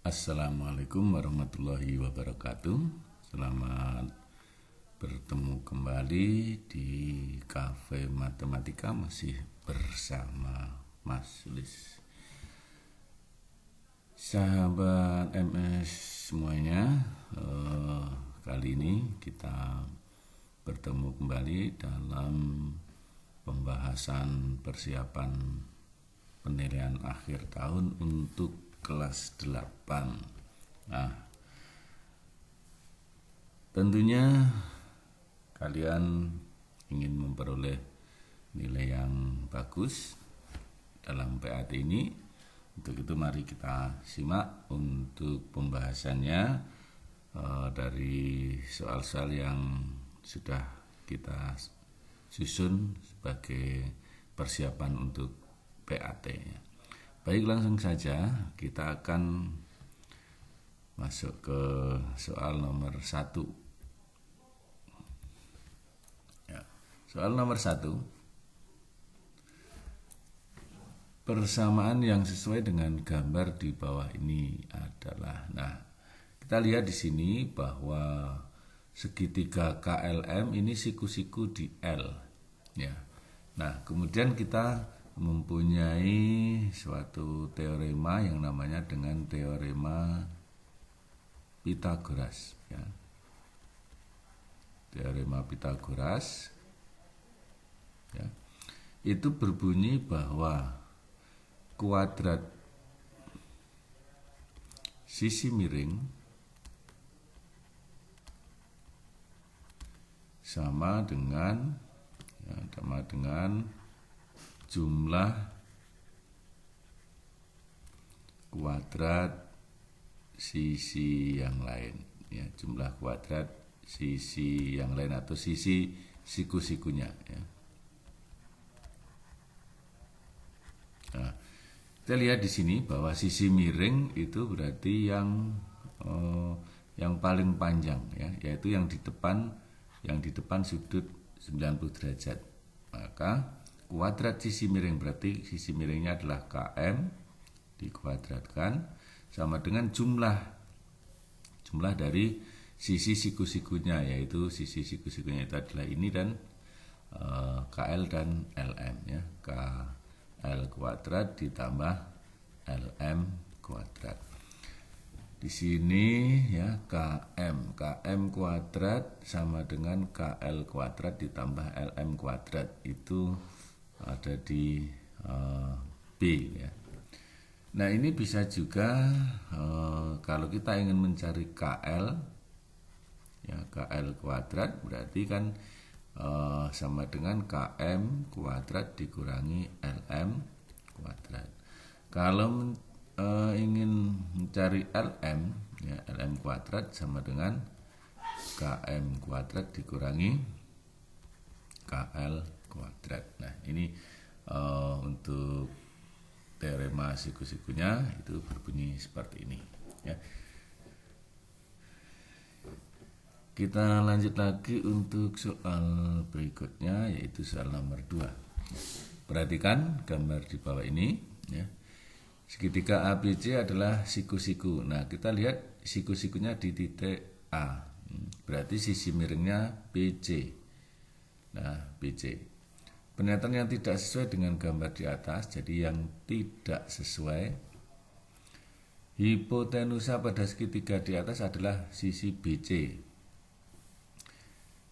Assalamualaikum warahmatullahi wabarakatuh. Selamat bertemu kembali di Cafe Matematika, masih bersama Mas Lis. Sahabat MS semuanya, kali ini kita bertemu kembali dalam pembahasan persiapan penilaian akhir tahun untuk kelas 8. Nah, tentunya kalian ingin memperoleh nilai yang bagus dalam PAT ini. Untuk itu mari kita simak untuk pembahasannya dari soal-soal yang sudah kita susun sebagai persiapan untuk PAT. Baik, langsung saja kita akan masuk ke soal nomor 1. Ya, soal nomor 1. Persamaan yang sesuai dengan gambar di bawah ini adalah, kita lihat di sini bahwa segitiga KLM ini siku-siku di L. Ya. Nah, kemudian kita mempunyai suatu teorema yang namanya dengan teorema Pythagoras, ya. Teorema Pythagoras, ya, itu berbunyi bahwa kuadrat sisi miring sama dengan jumlah kuadrat sisi yang lain, ya, jumlah kuadrat sisi yang lain atau sisi siku-sikunya, ya. Nah, kita lihat di sini bahwa sisi miring itu berarti yang paling panjang, ya, yaitu yang di depan sudut 90 derajat. Maka kuadrat sisi miring berarti sisi miringnya adalah KM dikuadratkan sama dengan jumlah dari sisi siku-sikunya, yaitu sisi siku-sikunya itu adalah ini dan KL dan LM, ya. KL kuadrat ditambah LM kuadrat. Di sini, ya, KM kuadrat sama dengan KL kuadrat ditambah LM kuadrat, itu ada di B, ya. Nah, ini bisa juga kalau kita ingin mencari KL, ya, KL kuadrat berarti kan sama dengan KM kuadrat dikurangi LM kuadrat. Kalau ingin mencari LM, ya, LM kuadrat sama dengan KM kuadrat dikurangi KL kuadrat. Nah, ini untuk teorema siku-sikunya itu berbunyi seperti ini, ya. Kita lanjut lagi untuk soal berikutnya, yaitu soal nomor 2. Perhatikan gambar di bawah ini, ya. Segitiga ABC adalah siku-siku. Nah, kita lihat siku-sikunya di titik A. Berarti sisi miringnya BC. Nah, BC. Pernyataan yang tidak sesuai dengan gambar di atas, jadi yang tidak sesuai. Hipotenusa pada segitiga di atas adalah sisi BC.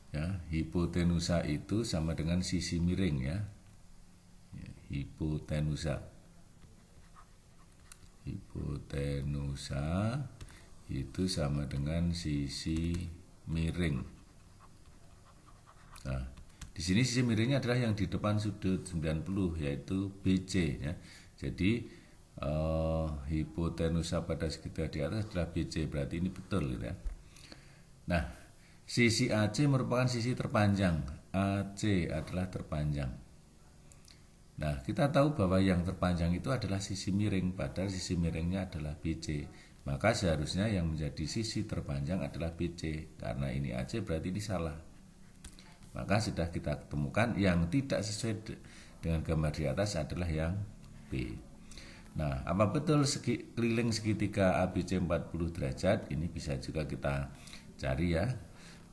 Ya, hipotenusa itu sama dengan sisi miring, ya. Hipotenusa itu sama dengan sisi miring. Nah, di sini sisi miringnya adalah yang di depan sudut 90, yaitu BC, ya. Jadi hipotenusa pada segitiga di atas adalah BC, berarti ini betul, gitu, ya. Nah, sisi AC merupakan sisi terpanjang. AC adalah terpanjang. Nah, kita tahu bahwa yang terpanjang itu adalah sisi miring, padahal sisi miringnya adalah BC. Maka seharusnya yang menjadi sisi terpanjang adalah BC. Karena ini AC berarti ini salah. Maka sudah kita temukan yang tidak sesuai dengan gambar di atas adalah yang B. Nah, apa betul keliling segitiga ABC 40 derajat? Ini bisa juga kita cari ya.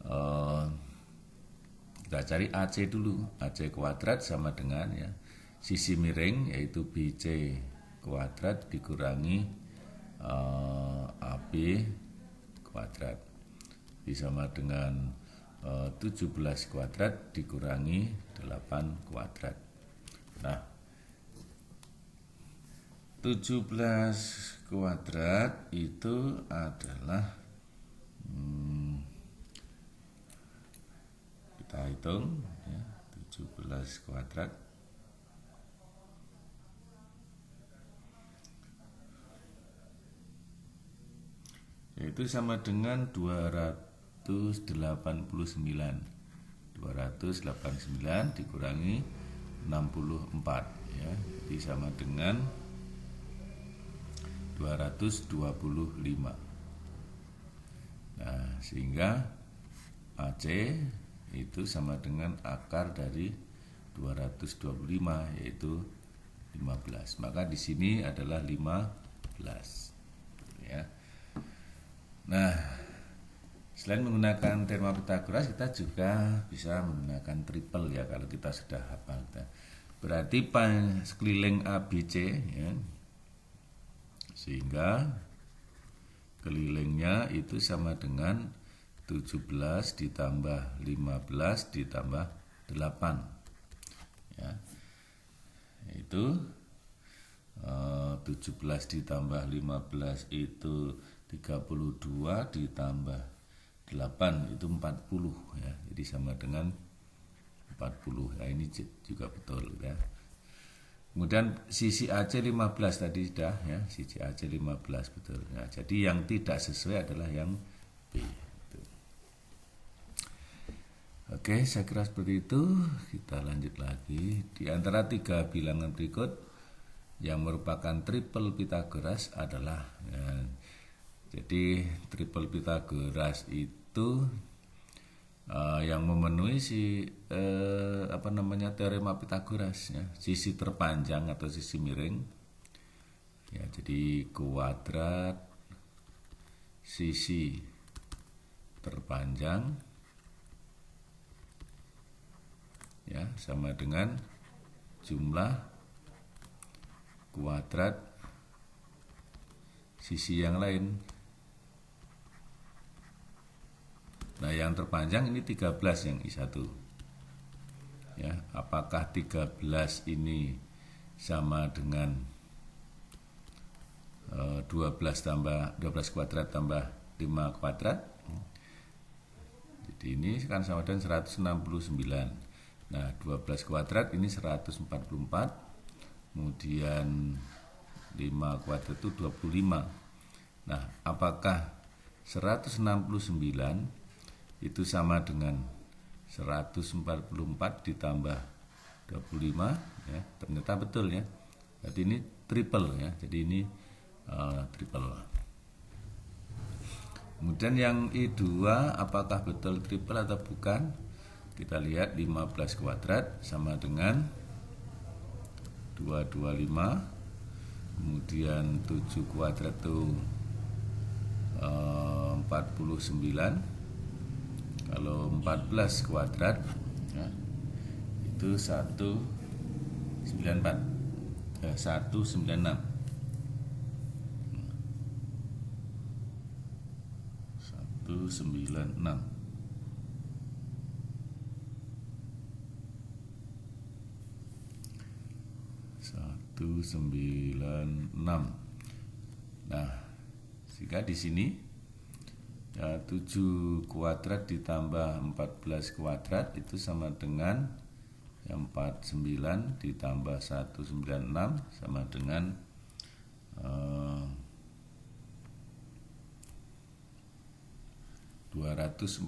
Eh, kita cari AC dulu. AC kuadrat sama dengan ya sisi miring yaitu BC kuadrat dikurangi AB kuadrat. Sama dengan 17 kuadrat dikurangi 8 kuadrat. Nah, 17 kuadrat itu adalah kita hitung ya, 17 kuadrat yaitu sama dengan 289 dikurangi 64 ya, jadi sama dengan 225. Nah, sehingga AC itu sama dengan akar dari 225 yaitu 15. Maka di sini adalah 15 ya. Nah, selain menggunakan teorema Pythagoras, kita juga bisa menggunakan triple ya kalau kita sudah hafal. Berarti sekeliling ABC ya. Sehingga kelilingnya itu sama dengan 17 ditambah 15 ditambah 8 ya. Itu 17 ditambah 15 itu 32 ditambah 8 itu 40 ya. Jadi sama dengan 40. Nah, ini juga betul ya. Kemudian sisi AC 15 tadi sudah ya, sisi AC 15 betul. Nah, jadi yang tidak sesuai adalah yang B. Oke, saya kira seperti itu. Kita lanjut lagi. Di antara 3 bilangan berikut yang merupakan triple Pythagoras adalah ya, jadi triple Pythagoras itu yang memenuhi teorema Pythagoras ya, sisi terpanjang atau sisi miring ya, jadi kuadrat sisi terpanjang ya sama dengan jumlah kuadrat sisi yang lain. Nah, yang terpanjang ini 13 yang I1. Ya, apakah 13 ini sama dengan 12 kuadrat tambah 5 kuadrat? Jadi ini kan sama dengan 169. Nah, 12 kuadrat ini 144. Kemudian 5 kuadrat itu 25. Nah, apakah 169 itu sama dengan 144 ditambah 25 ya, ternyata betul ya. Jadi ini triple ya. Jadi ini triple. Kemudian yang I2 apakah betul triple atau bukan? Kita lihat 15 kuadrat sama dengan 225. Kemudian 7 kuadrat itu 49. Kalau 14 kuadrat ya, itu 196. 196. Nah, jika di sini ya, 7 kuadrat ditambah 14 kuadrat itu sama dengan 49 ditambah 196 sama dengan 245.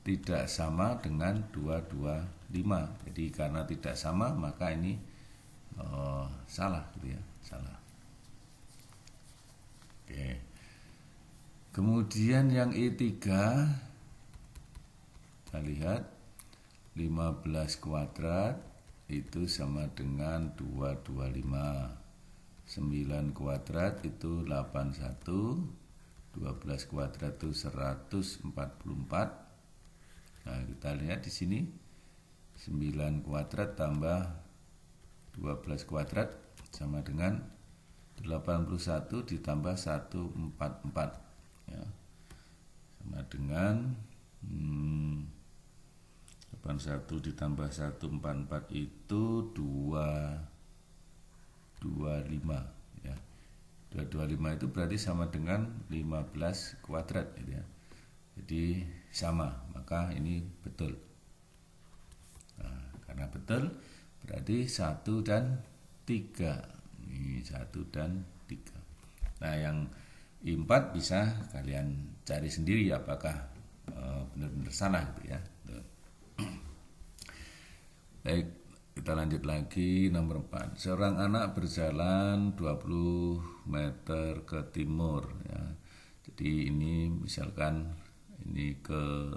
Tidak sama dengan 225. Jadi karena tidak sama maka ini salah gitu ya, salah. Oke. Kemudian yang I3 kita lihat 15 kuadrat itu sama dengan 225. 9 kuadrat itu 81, 12 kuadrat itu 144. Nah, kita lihat di sini 9 kuadrat tambah 12 kuadrat sama dengan 81 ditambah 144 ya. Sama dengan 81 ditambah 144 itu 225 ya. 225 itu berarti sama dengan 15 kuadrat gitu ya. Jadi sama, maka ini betul. Nah, karena betul berarti 1 dan 3. Ini 1 dan 3. Nah, yang 4 bisa kalian cari sendiri apakah benar-benar salah gitu ya. Baik, kita lanjut lagi nomor 4. Seorang anak berjalan 20 meter ke timur ya. Jadi ini misalkan ini ke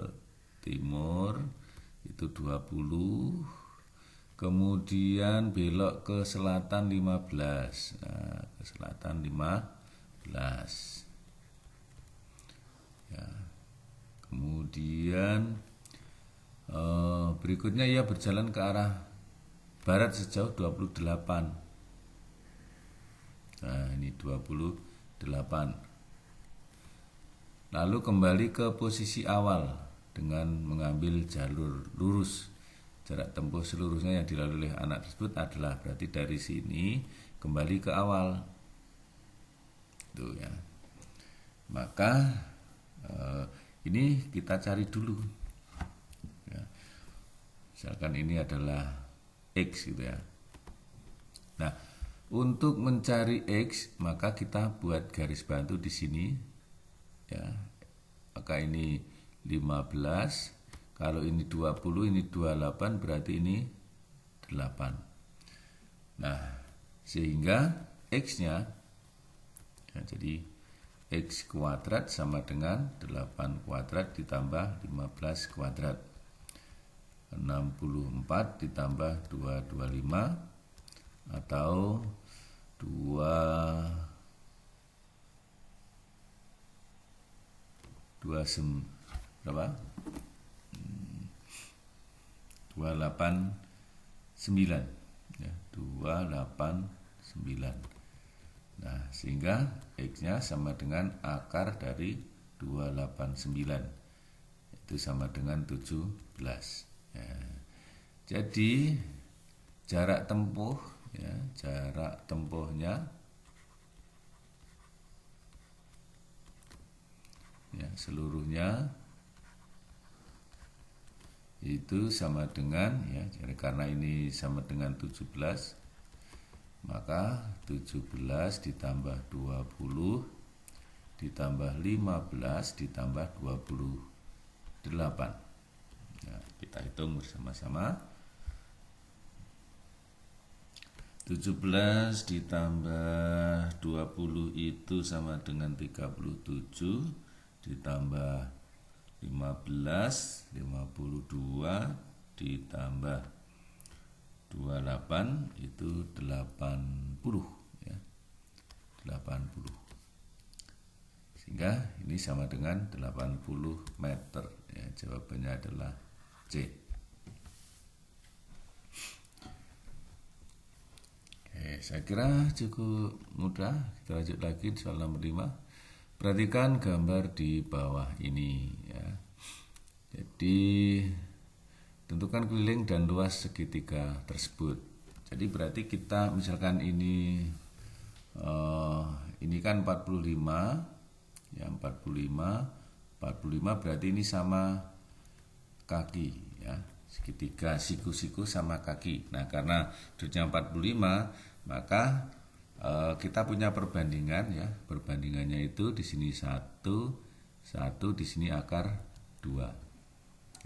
timur itu 20, kemudian belok ke selatan 15. Nah, ke selatan 15. Ya. Kemudian berikutnya ia berjalan ke arah barat sejauh 28. Nah, ini 28. Lalu kembali ke posisi awal dengan mengambil jalur lurus. Jarak tempuh seluruhnya yang dilalui oleh anak tersebut adalah berarti dari sini kembali ke awal. Tuh ya. Maka ini kita cari dulu. Ya. Misalkan ini adalah X gitu ya. Nah, untuk mencari X maka kita buat garis bantu di sini ya. Maka ini 15, kalau ini 20, ini 28, berarti ini 8. Nah, sehingga X-nya ya, jadi X kuadrat sama dengan 8 kuadrat ditambah 15 kuadrat. 64 ditambah 225 atau 289 ya, 289. Nah, sehingga X-nya sama dengan akar dari 289. Itu sama dengan 17. Ya. Jadi jarak tempuh ya, jarak tempuhnya ya, seluruhnya itu sama dengan ya, jadi karena ini sama dengan 17, maka 17 ditambah 20 ditambah 15 ditambah 28. Nah, kita hitung bersama-sama. 17 ditambah 20 itu sama dengan 37 ditambah 15, 52 ditambah 28 itu 80 ya. 80. Sehingga ini sama dengan 80 meter ya. Jawabannya adalah C. Oke, saya kira cukup mudah. Kita lanjut lagi soal nomor 5. Perhatikan gambar di bawah ini ya. Jadi tentukan keliling dan luas segitiga tersebut. Jadi berarti kita misalkan ini kan 45 ya, 45 berarti ini sama kaki ya. Segitiga siku-siku sama kaki. Nah, karena sudutnya 45, maka kita punya perbandingan ya. Perbandingannya itu di sini 1, di sini akar 2.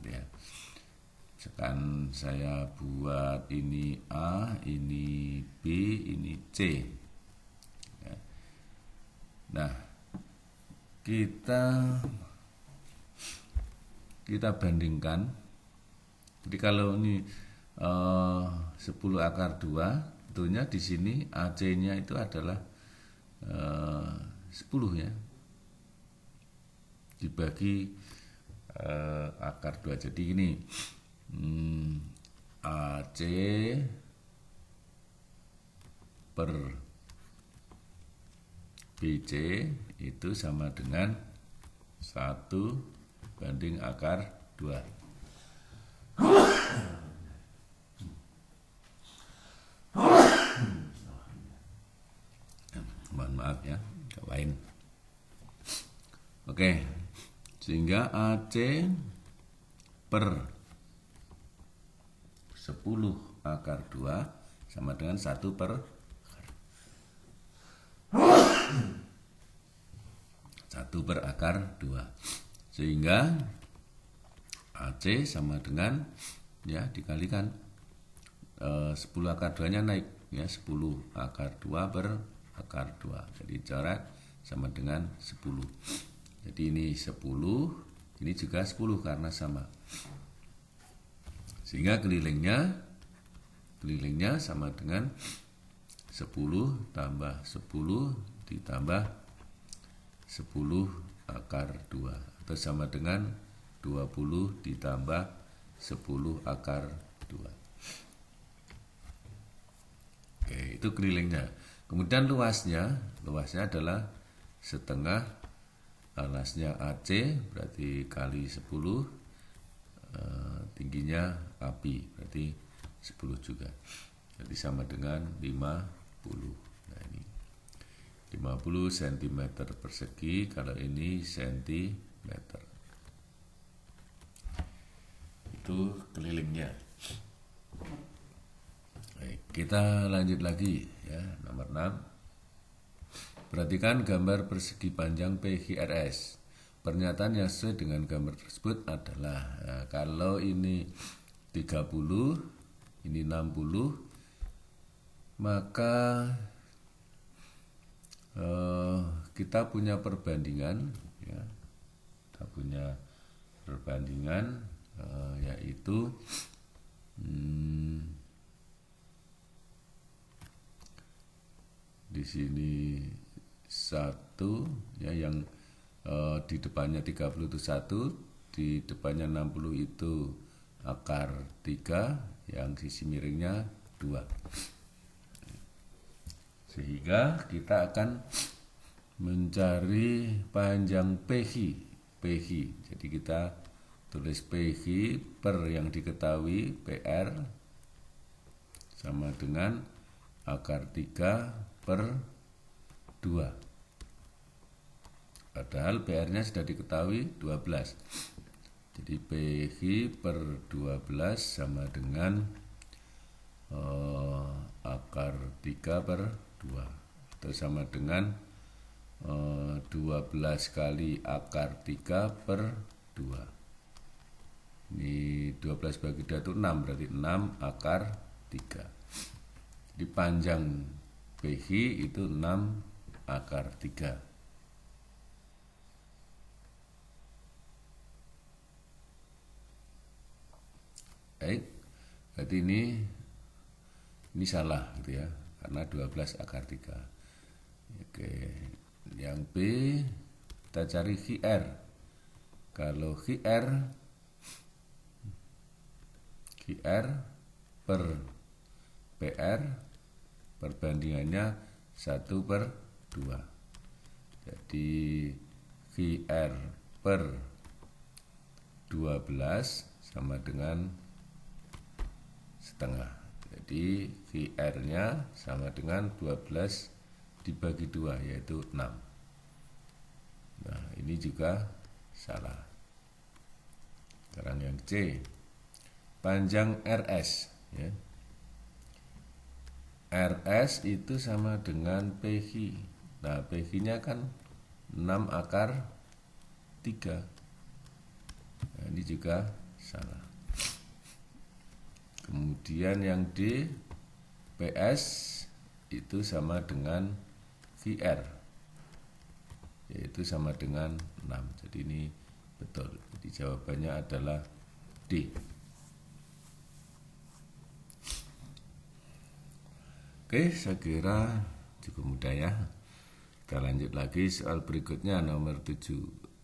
Ya. Misalkan saya buat ini A, ini B, ini C. Ya. Nah, kita bandingkan. Jadi kalau ini 10 akar 2, tentunya di sini AC-nya itu adalah 10 ya. Dibagi akar 2. Jadi ini AC per BC itu sama dengan 1 banding akar 2. Mohon maaf ya, kawain. Oke, sehingga AC per 10 akar 2 sama dengan 1 per 1 per akar 2. Sehingga AC sama dengan ya dikalikan 10 akar 2-nya naik ya, 10 akar 2 per akar 2. Jadi coret sama dengan 10. Jadi ini 10, ini juga 10 karena sama. Sehingga kelilingnya sama dengan 10 tambah 10 ditambah 10 akar 2 atau sama dengan 20 ditambah 10 akar 2. Oke, itu kelilingnya. Kemudian luasnya adalah setengah alasnya AC berarti kali 10, tingginya api berarti 10 juga. Jadi sama dengan 50. Nah ini 50 cm persegi, kalau ini sentimeter. Itu kelilingnya. Baik, kita lanjut lagi ya, nomor 6. Perhatikan gambar persegi panjang PQRS. Pernyataan yang sesuai dengan gambar tersebut adalah kalau ini 30, ini 60, maka kita punya perbandingan ya. Kita punya perbandingan yaitu di sini 1 ya, yang di depannya 30 itu 1, di depannya 60 itu akar 3, yang sisi miringnya 2. Sehingga kita akan mencari panjang PQ. Jadi kita tulis PQ per yang diketahui PR sama dengan akar 3 per 2. Padahal PR-nya sudah diketahui 12. Jadi PQ per 12 sama dengan akar 3 per 2 atau sama dengan 12 kali akar 3 per 2. Ini 12 bagi 2 itu 6, berarti 6 akar 3. Di panjang PQ itu 6 akar 3. Baik, berarti ini salah gitu ya, karena 12 akar 3. Oke, yang B kita cari QR. Kalau QR per PR perbandingannya 1 per 2. Jadi QR per 12 sama dengan setengah. Jadi VR-nya sama dengan 12 dibagi 2, yaitu 6. Nah, ini juga salah. Sekarang yang C. Panjang RS ya. RS itu sama dengan PQ. Nah, PQ-nya kan 6 akar 3. Nah, ini juga salah. Kemudian yang D, PS itu sama dengan VR, yaitu sama dengan 6. Jadi ini betul. Jadi jawabannya adalah D. Oke, saya kira cukup mudah ya. Kita lanjut lagi soal berikutnya nomor 7.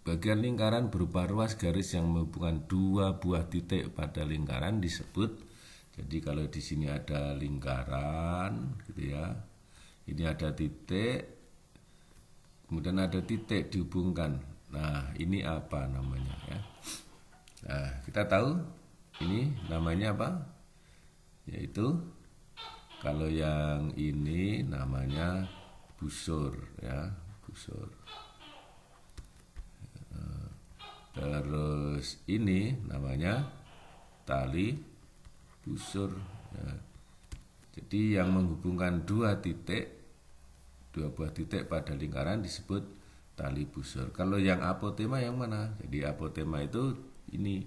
Bagian lingkaran berupa ruas garis yang menghubungkan dua buah titik pada lingkaran disebut. Jadi kalau di sini ada lingkaran gitu ya. Ini ada titik, kemudian ada titik dihubungkan. Nah, ini apa namanya ya? Nah, kita tahu ini namanya apa? Yaitu kalau yang ini namanya busur ya, busur. Terus ini namanya tali busur ya. Jadi yang menghubungkan dua buah titik pada lingkaran disebut tali busur. Kalau yang apotema yang mana? Jadi apotema itu ini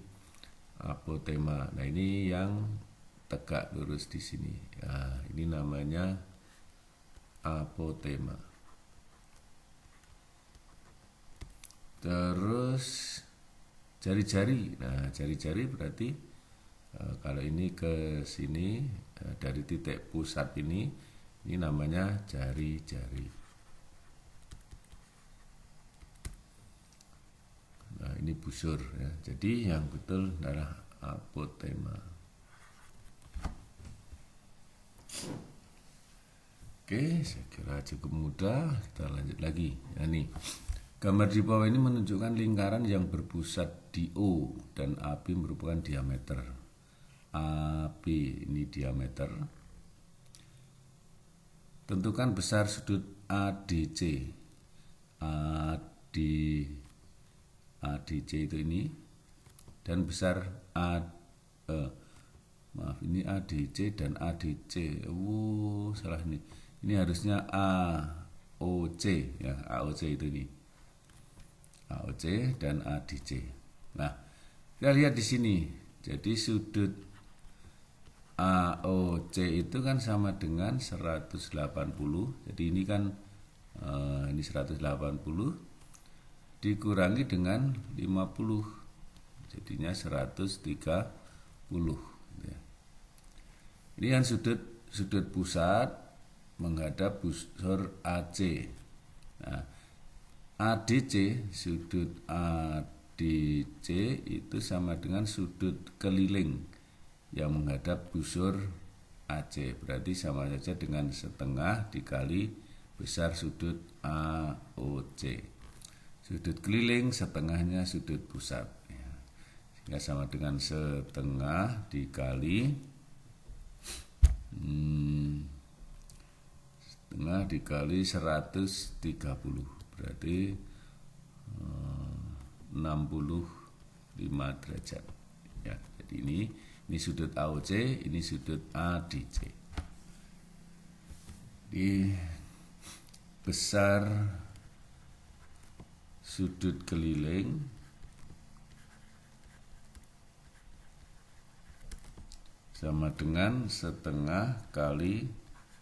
apotema. Nah, ini yang tegak lurus di sini. Nah, ini namanya apotema. Terus jari-jari. Nah, jari-jari berarti kalau ini ke sini dari titik pusat ini namanya jari-jari. Nah, ini busur ya. Jadi yang betul adalah apotema. Oke, saya kira cukup mudah. Kita lanjut lagi. Ya, nih. Gambar di bawah ini menunjukkan lingkaran yang berpusat di O dan AB merupakan diameter. AB ini diameter. Tentukan besar sudut ADC. ADC itu ini dan besar ini ADC dan ADC. Salah ini. Ini harusnya AOC ya, AOC itu ini. AOC dan ADC. Nah, kita lihat di sini. Jadi sudut AOC itu kan sama dengan 180. Jadi ini kan ini 180 dikurangi dengan 50. Jadinya 130 ya. Ini kan sudut pusat menghadap busur AC. Nah, ADC, sudut ADC itu sama dengan sudut keliling yang menghadap busur AC. Berarti sama saja dengan setengah dikali besar sudut AOC. Sudut keliling setengahnya sudut pusat. Ya. Sehingga sama dengan setengah dikali setengah dikali 130 berarti 65 derajat ya. Jadi ini sudut AOC, ini sudut ADC. Di besar sudut keliling sama dengan setengah kali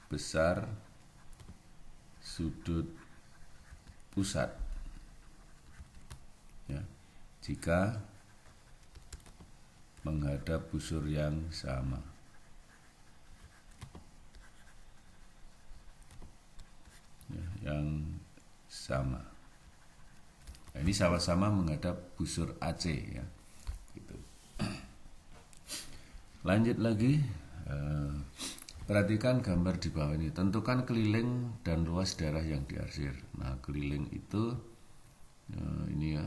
besar sudut pusat ya, jika menghadap busur yang sama ya, yang sama. Nah, ini sama-sama menghadap busur AC ya gitu. Lanjut lagi, perhatikan gambar di bawah ini. Tentukan keliling dan ruas daerah yang diarsir. Nah, keliling itu ini ya.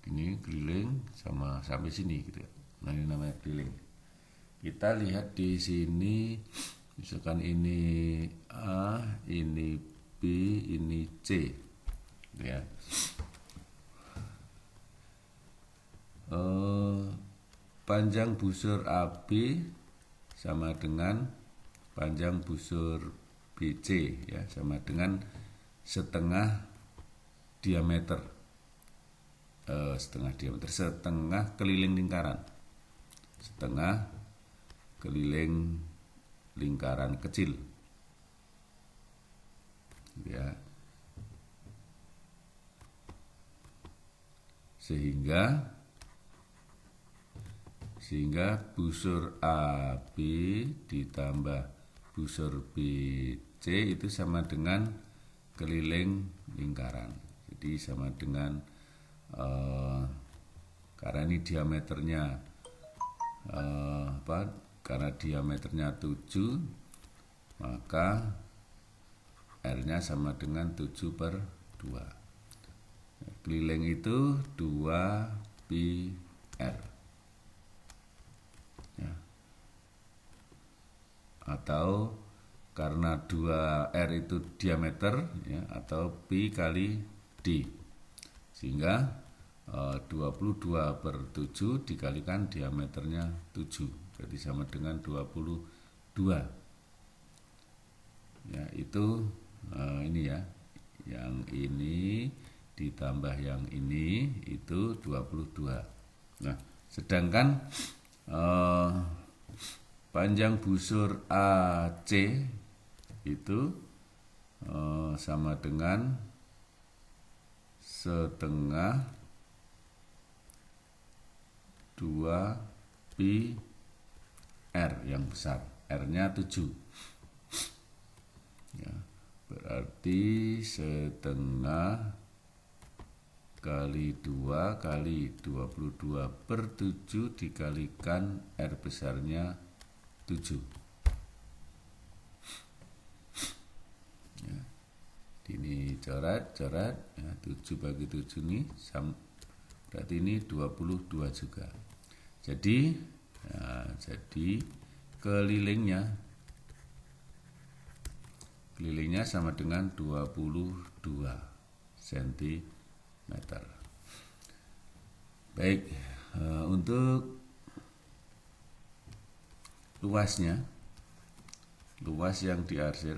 Ini keliling sama sampai sini gitu ya. Nah, ini namanya keliling. Kita lihat di sini misalkan ini A, ini B, ini C. Ya. Panjang busur AB sama dengan panjang busur BC ya, sama dengan setengah diameter setengah keliling lingkaran, setengah keliling lingkaran kecil ya, sehingga sehingga busur AB ditambah busur BC itu sama dengan keliling lingkaran. Jadi sama dengan karena ini diameternya karena diameternya 7, maka R-nya sama dengan 7/2. Keliling itu 2πr. Ya. Atau karena 2R itu diameter, ya, atau pi kali D, sehingga 22/7 dikalikan diameternya 7, berarti sama dengan 22. Ya, itu ini ya, yang ini ditambah yang ini itu 22. Nah, sedangkan panjang busur AC itu sama dengan setengah 2πr yang besar, R-nya 7. Ya, berarti setengah kali 2 kali 22/7 dikalikan R besarnya 7. Ya, ini coret ya, 7 bagi 7 ini berarti ini 22 juga. Jadi kelilingnya sama dengan 22 cm. Baik, untuk luas yang diarsir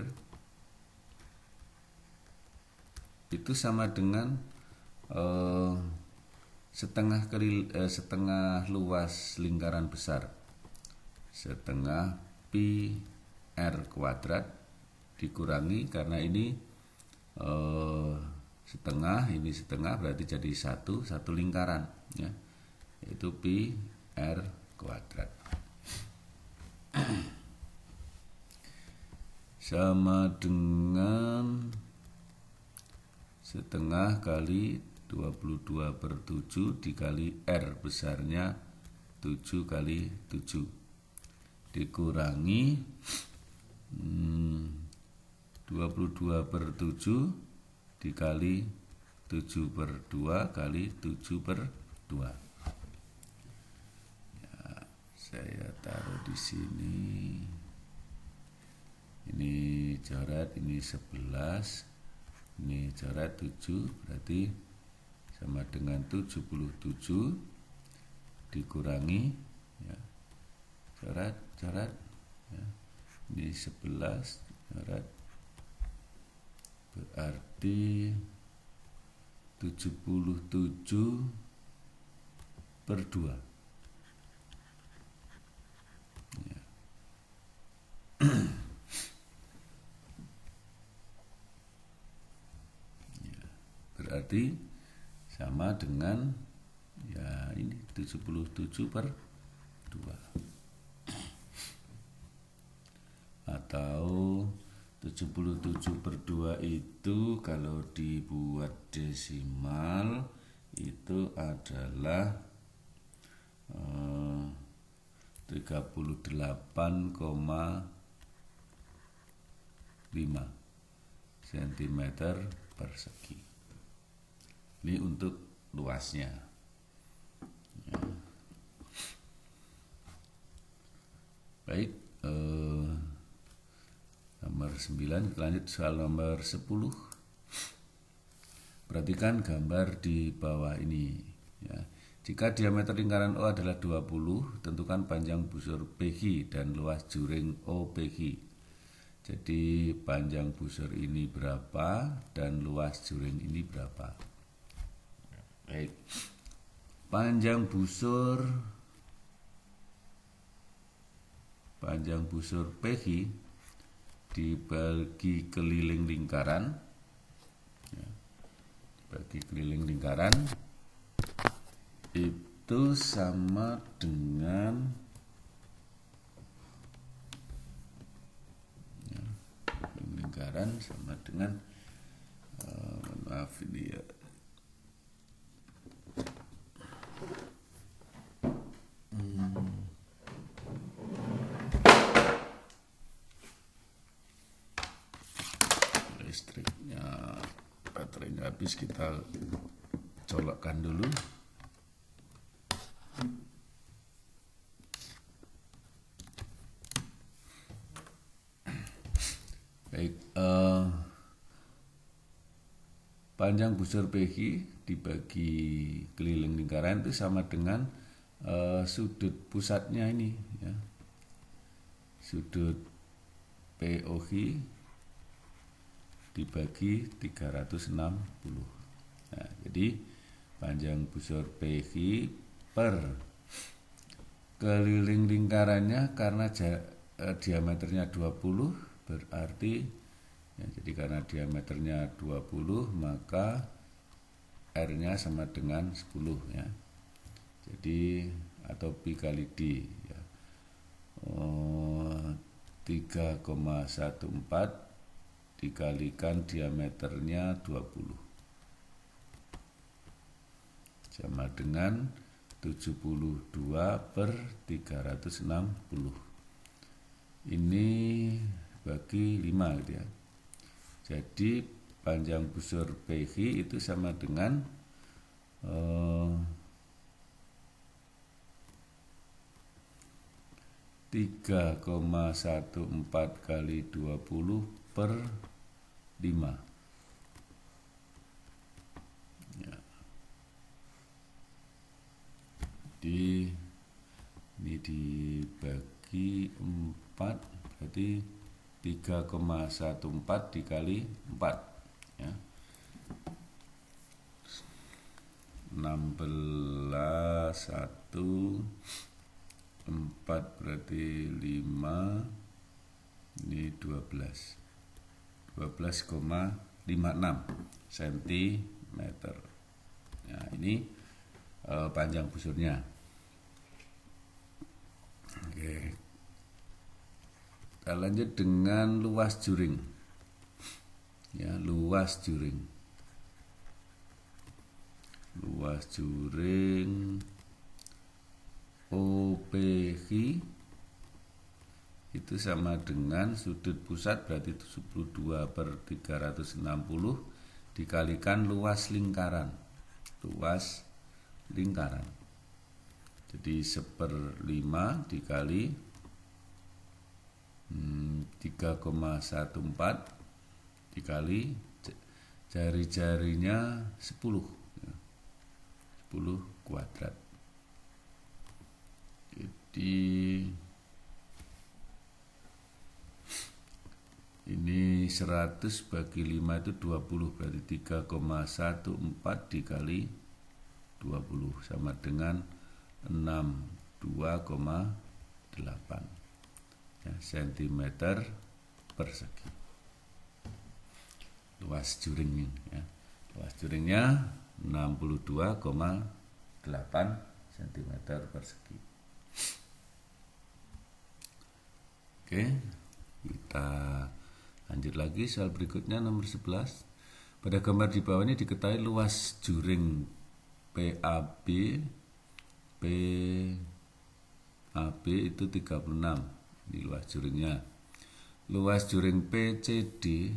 itu sama dengan setengah luas lingkaran besar, setengah pi r kuadrat dikurangi, karena ini setengah berarti jadi satu lingkaran, ya, yaitu pi r kuadrat sama dengan setengah kali 22/7 dikali R besarnya 7 kali 7 dikurangi 22/7 dikali 7/2 kali 7/2. Ya, saya taruh di sini. Ini coret, ini 11, ini coret 7, berarti sama dengan 77 dikurangi, ya, coret ya, ini 11 coret, berarti 77/2. Ya. Ya, berarti sama dengan ya ini 77/2, atau 77/2 itu kalau dibuat desimal itu adalah 38,5 cm persegi. Ini untuk luasnya, ya. Baik, nomor 9, kita lanjut soal nomor 10. Perhatikan gambar di bawah ini, ya. Jika diameter lingkaran O adalah 20, tentukan panjang busur PQ dan luas juring OPQ. Jadi panjang busur ini berapa dan luas juring ini berapa? Baik. Panjang busur PQ dibagi keliling lingkaran, ya, bagi keliling lingkaran itu sama dengan lingkaran sama dengan maaf ini ya, listriknya, baterainya habis, kita colokkan dulu. Baik, panjang busur PQ dibagi keliling lingkaran itu sama dengan sudut pusatnya ini ya. Sudut POQ dibagi 360. Nah, jadi panjang busur PQ per keliling lingkarannya karena diameternya 20 berarti ya, jadi karena diameternya 20 maka R-nya sama dengan 10 ya. Jadi atau pi kali D ya. 3,14 dikalikan diameternya 20 sama dengan 72 per 360. Ini bagi 5 gitu ya. Jadi panjang busur PQ itu sama dengan 3,14 kali 20 per 5 ya. Jadi ini dibagi 4 berarti 3,14 dikali 4 ya. 16 1 4 berarti 5, ini 12,56 cm. Nah, ini panjang busurnya. Oke. Kita lanjut dengan luas juring. Ya, luas juring. Luas juring OPQ itu sama dengan sudut pusat berarti 72 per 360 dikalikan luas lingkaran. Luas lingkaran. Jadi 1/5 dikali 3,14 dikali jari-jarinya 10 kuadrat. Jadi ini 100 bagi 5 itu 20 berarti 3,14 dikali 20 sama dengan 62,8 ya, cm persegi. Luas juring ya. Luas juringnya 62,8 cm persegi. Oke, kita lanjut lagi soal berikutnya nomor 11. Pada gambar di bawah ini diketahui luas juring PAB itu 36. Ini luas juringnya. Luas juring PCD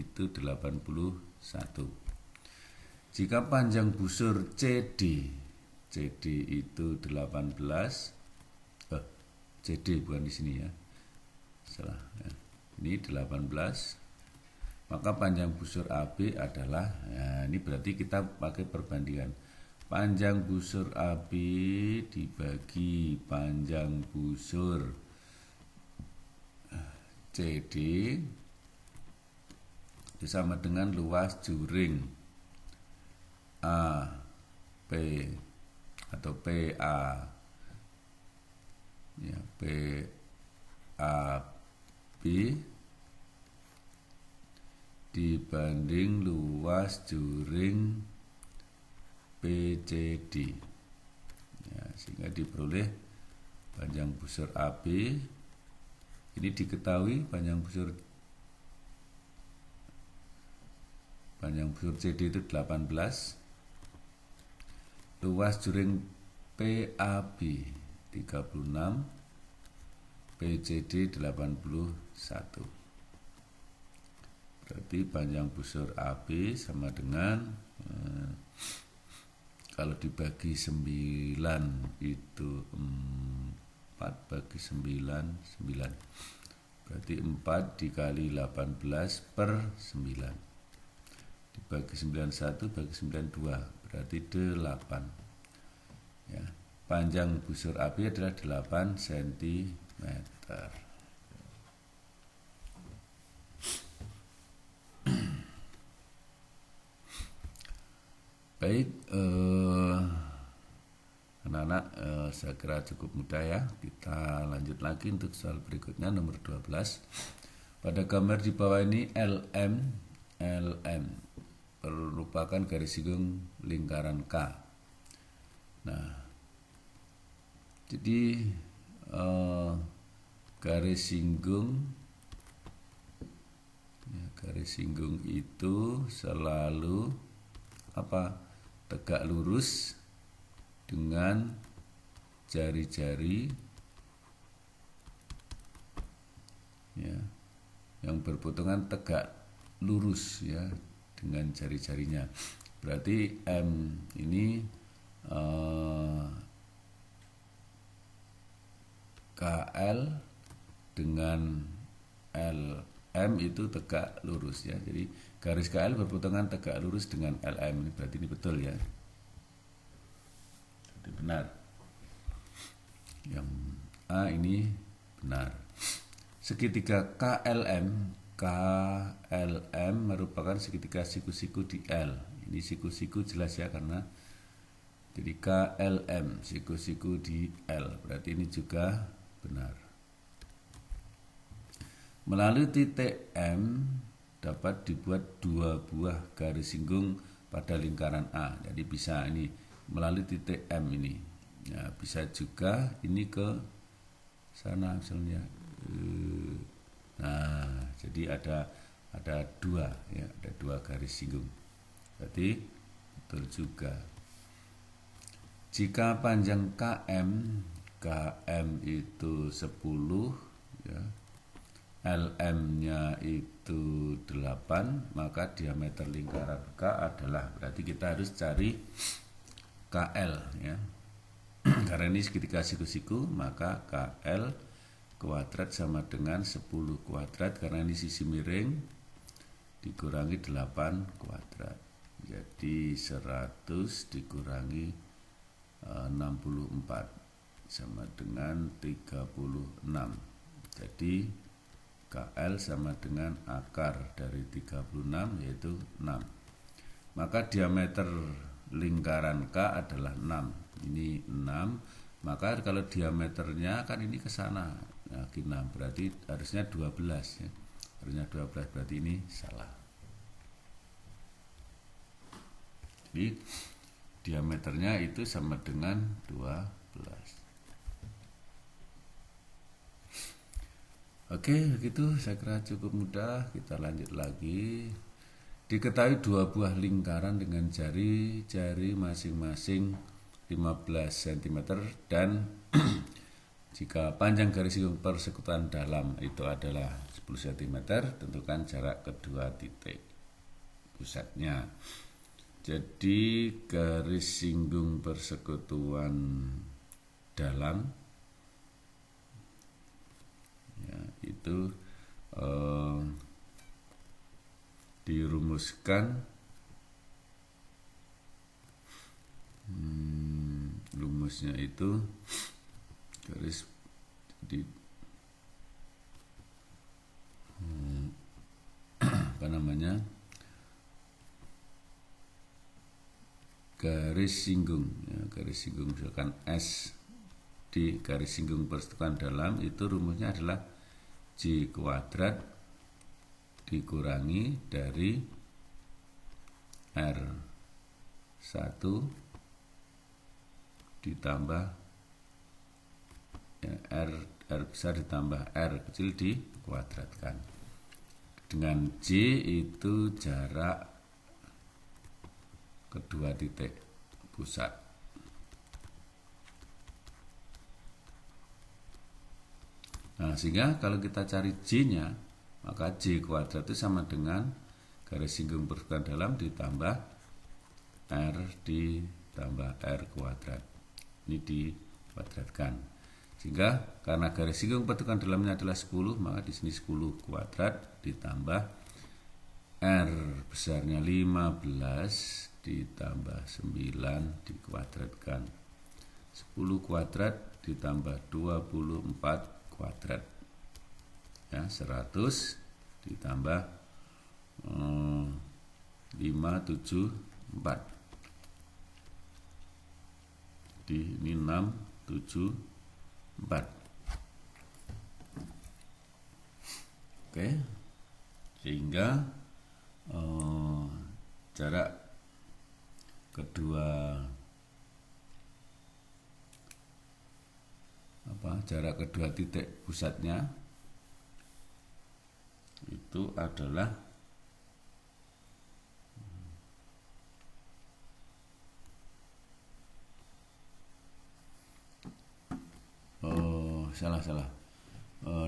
itu 81. Jika panjang busur CD itu 18, CD bukan di sini ya, salah ya. Ini 18, maka panjang busur AB adalah ya, ini berarti kita pakai perbandingan panjang busur AB dibagi panjang busur CD itu sama dengan luas juring AP atau PA ya, PAB dibanding luas juring PCD. Ya, sehingga diperoleh panjang busur AB. Ini diketahui panjang busur CD itu 18. Luas juring PAB 36, PCD 81. Berarti panjang busur AB sama dengan kalau dibagi 9 itu 4 bagi 9, 9. Berarti 4 dikali 18 per 9. Dibagi 91 bagi 92, berarti 8. Ya. Panjang busur AB adalah 8 cm. Baik, anak-anak, saya kira cukup mudah ya. Kita lanjut lagi untuk soal berikutnya, nomor 12. Pada gambar di bawah ini LM merupakan garis singgung lingkaran K. Nah, jadi garis singgung itu selalu tegak lurus dengan jari-jari ya, yang berpotongan tegak lurus ya dengan jari-jarinya. Berarti M ini KL dengan LM itu tegak lurus ya. Jadi garis KL berpotongan tegak lurus dengan LM. Ini berarti ini betul ya. Jadi benar. Yang A ini benar. Segitiga KLM merupakan segitiga siku-siku di L. Ini siku-siku jelas ya, karena jadi KLM siku-siku di L. Berarti ini juga benar. Melalui titik M dapat dibuat 2 buah garis singgung pada lingkaran A. Jadi bisa ini melalui titik M ini. Ya, bisa juga ini ke sana misalnya. Nah, jadi ada 2 ya, ada 2 garis singgung. Berarti betul juga. Jika panjang KM itu 10 ya, LM-nya itu 8, maka diameter lingkaran K adalah, berarti kita harus cari KL ya. Karena ini segitiga siku-siku, maka KL kuadrat sama dengan 10 kuadrat, karena ini sisi miring dikurangi 8 kuadrat. Jadi 100 dikurangi 64 sama dengan 36. Jadi KL sama dengan akar dari 36 yaitu 6. Maka diameter lingkaran K adalah 6. Ini 6. Maka kalau diameternya kan ini ke sana. Nah, 6 berarti harusnya 12 ya. Harusnya 12, berarti ini salah. Jadi diameternya itu sama dengan 12. Oke, begitu saya kira cukup mudah. Kita lanjut lagi. Diketahui 2 buah lingkaran dengan jari-jari masing-masing 15 cm dan jika panjang garis singgung persekutuan dalam itu adalah 10 cm, tentukan jarak kedua titik pusatnya. Jadi garis singgung persekutuan dalam ya, itu dirumuskan rumusnya itu garis di garis singgung ya, garis singgung misalkan S di garis singgung persekutuan dalam itu rumusnya adalah J kuadrat dikurangi dari R1 ditambah ya, R besar ditambah R kecil dikuadratkan. Dengan J itu jarak kedua titik pusat. Nah, sehingga kalau kita cari J-nya, maka J kuadrat itu sama dengan garis singgung pertukaran dalam ditambah R ditambah R kuadrat. Ini dikuadratkan. Sehingga karena garis singgung pertukaran dalamnya adalah 10, maka di sini 10 kuadrat ditambah R besarnya 15 ditambah 9 dikuadratkan. 10 kuadrat ditambah 24 kuadrat. Ya, 100 ditambah 574. Jadi ini 674. Oke. Sehingga jarak kedua titik pusatnya itu adalah salah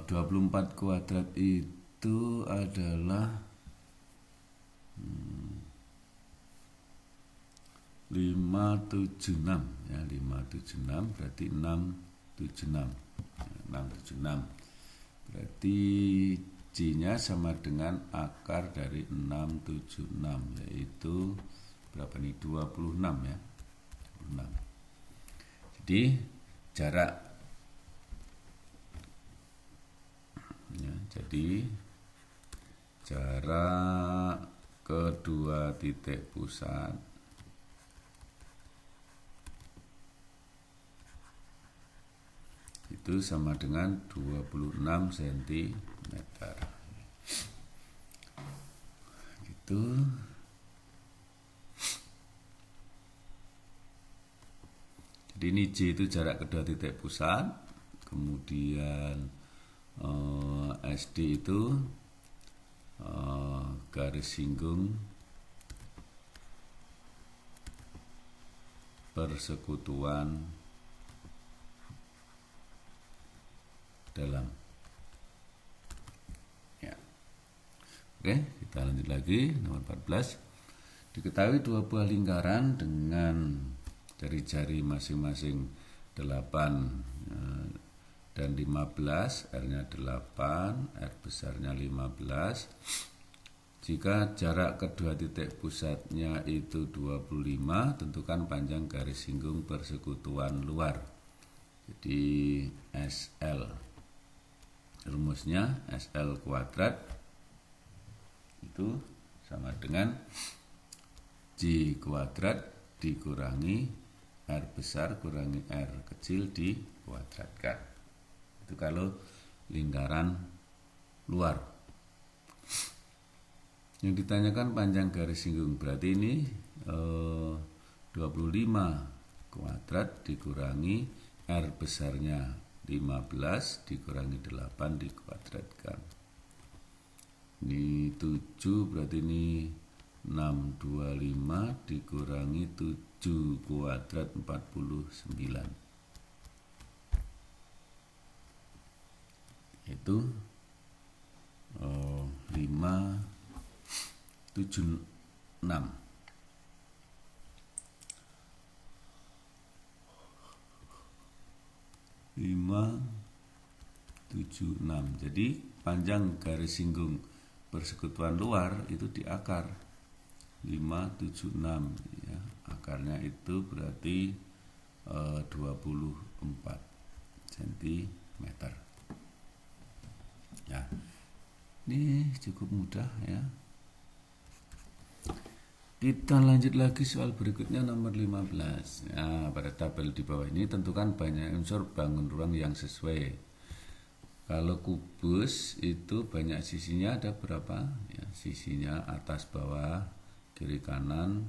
24 kuadrat itu adalah 576 ya, 576 berarti 676. 676 berarti J-nya sama dengan akar dari 676, yaitu berapa nih? 26 ya. 26. Jadi jarak ya, jadi jarak kedua titik pusat itu sama dengan 26 cm. Gitu. Jadi ini J itu jarak kedua titik pusat, kemudian SD itu garis singgung persekutuan dalam. Ya. Oke, kita lanjut lagi nomor 14. Diketahui dua buah lingkaran dengan jari-jari masing-masing 8 dan 15, R-nya 8, R besarnya 15. Jika jarak kedua titik pusatnya itu 25, tentukan panjang garis singgung persekutuan luar. Jadi SL. Rumusnya SL kuadrat itu sama dengan J kuadrat dikurangi R besar kurangi R kecil dikuadratkan. Itu kalau lingkaran luar. Yang ditanyakan panjang garis singgung, berarti ini 25 kuadrat dikurangi R besarnya 15 dikurangi 8 dikuadratkan. Ini 7, berarti ini 625 dikurangi 7 kuadrat 49. Itu 576. Jadi panjang garis singgung persekutuan luar itu di akar 576 ya. Akarnya itu berarti 24 cm. Ya. Ini cukup mudah ya. Kita lanjut lagi soal berikutnya nomor 15. Nah, pada tabel di bawah ini tentukan banyak unsur bangun ruang yang sesuai. Kalau kubus itu banyak sisinya ada berapa? Ya, sisinya atas bawah, kiri kanan,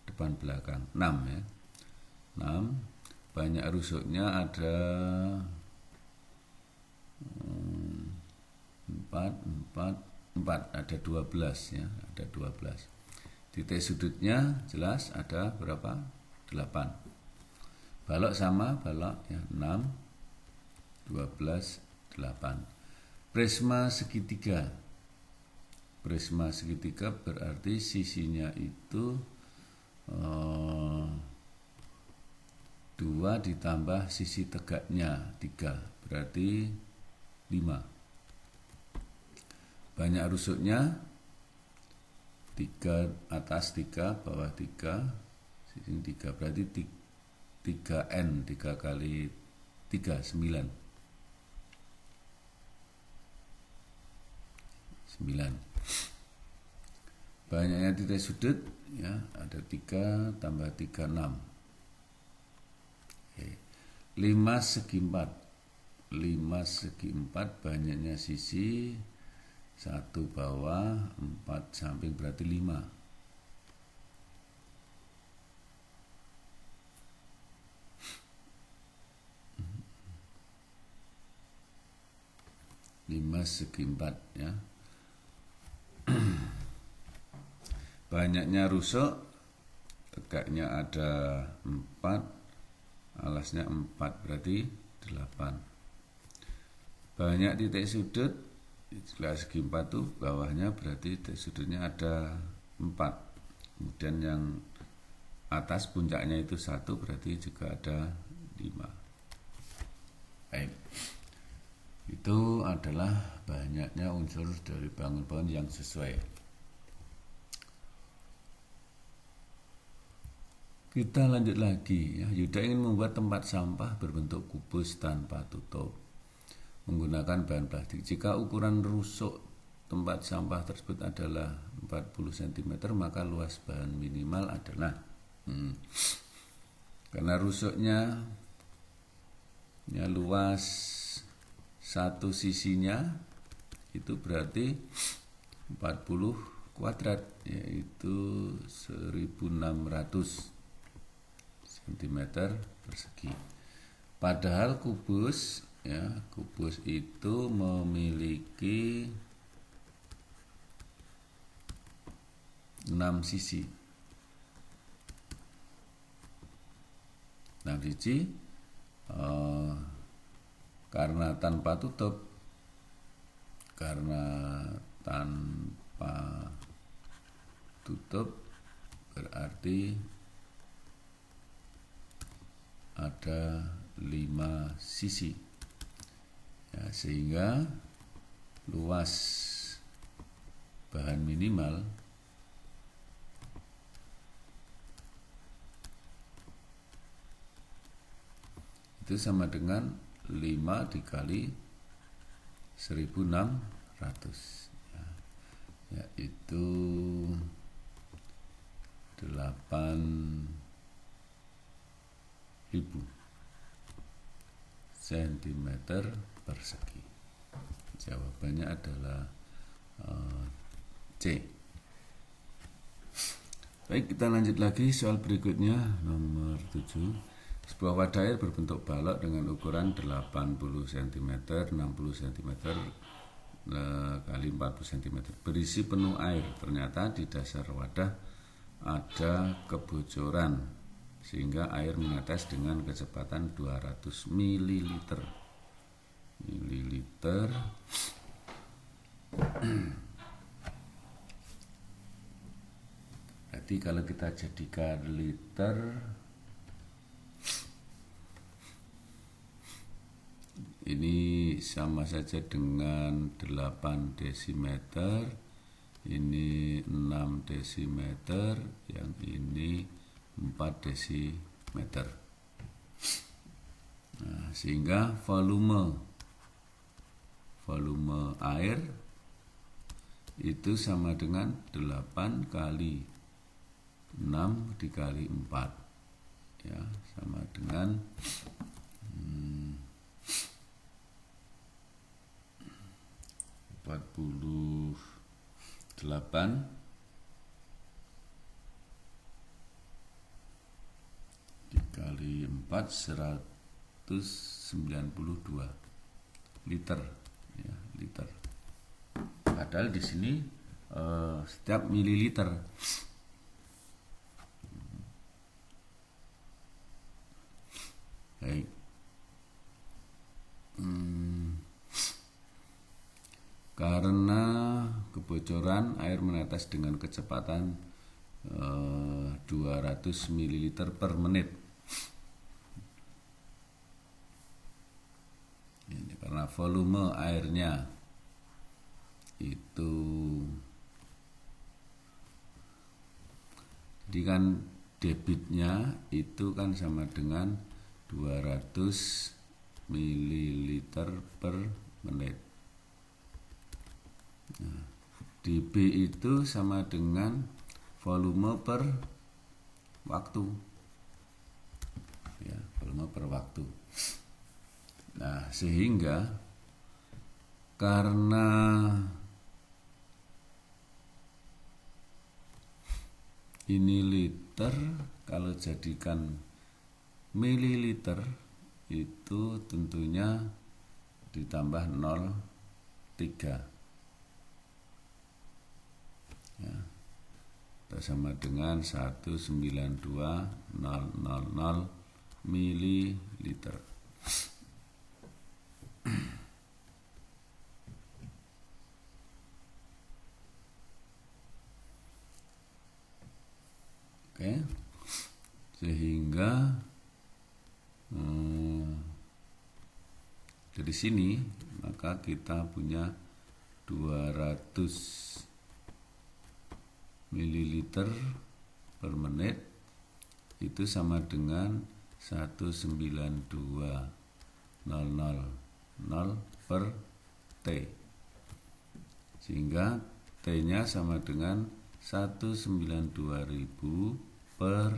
depan belakang. 6 ya. 6. banyak rusuknya ada 4, ada 12 ya, ada 12. Titik sudutnya jelas ada berapa? 8. Balok sama balok ya, 6, 12, 8. Prisma segitiga. Prisma segitiga berarti sisinya itu 2 ditambah sisi tegaknya 3, berarti 5. Banyak rusuknya 3 atas 3, bawah 3, sisi 3, berarti 3N, 3 kali 3, 9. 9. Banyaknya titik sudut ya, ada 3 tambah 3, 6. 5 segi 4. 5 segi 4 banyaknya sisi 1 bawah, 4 samping, berarti 5. 5 segi 4 ya. Banyaknya rusuk, tegaknya ada 4, alasnya 4, berarti 8. Banyak titik sudut, segi 4 tuh bawahnya berarti titik sudutnya ada 4. Kemudian yang atas puncaknya itu 1, berarti juga ada 5. Baik. Itu adalah banyaknya unsur dari bangun-bangun yang sesuai. Kita lanjut lagi ya. Yuda ingin membuat tempat sampah berbentuk kubus tanpa tutup menggunakan bahan plastik. Jika ukuran rusuk tempat sampah tersebut adalah 40 cm, maka luas bahan minimal adalah karena rusuknya ya, luas satu sisinya itu berarti 40 kuadrat, yaitu 1600 cm persegi. Padahal kubus ya, kubus itu memiliki 6 sisi. 6 sisi karena tanpa tutup, berarti ada 5 sisi ya, sehingga luas bahan minimal itu sama dengan 5 dikali 1600 ya, yaitu 8.000 cm persegi. Jawabannya adalah C. Baik, kita lanjut lagi soal berikutnya, nomor 7. Sebuah wadah air berbentuk balok dengan ukuran 80 cm, 60 cm kali 40 cm berisi penuh air. Ternyata di dasar wadah ada kebocoran sehingga air menetes dengan kecepatan 200 ml. Berarti kalau kita jadikan liter, ini sama saja dengan 8 desimeter, ini 6 desimeter, yang ini 4 desimeter. Nah, sehingga volume air itu sama dengan 8 kali 6 dikali 4 ya, sama dengan 48 kali 4 192 liter ya, liter. Padahal di sini setiap mililiter. Baik. Karena kebocoran, air menetes dengan kecepatan 200 ml per menit. Ini karena volume airnya itu, jadi kan debitnya itu kan sama dengan 200 ml per menit. Nah, dB itu sama dengan volume per waktu ya, volume per waktu. Nah, sehingga karena ini liter, kalau jadikan mililiter itu tentunya ditambah 0,3 ya, sama dengan 192.000 mililiter. Oke, sehingga dari sini maka kita punya 200 mililiter per menit itu sama dengan 192.000 per T, sehingga T nya sama dengan 192.000 per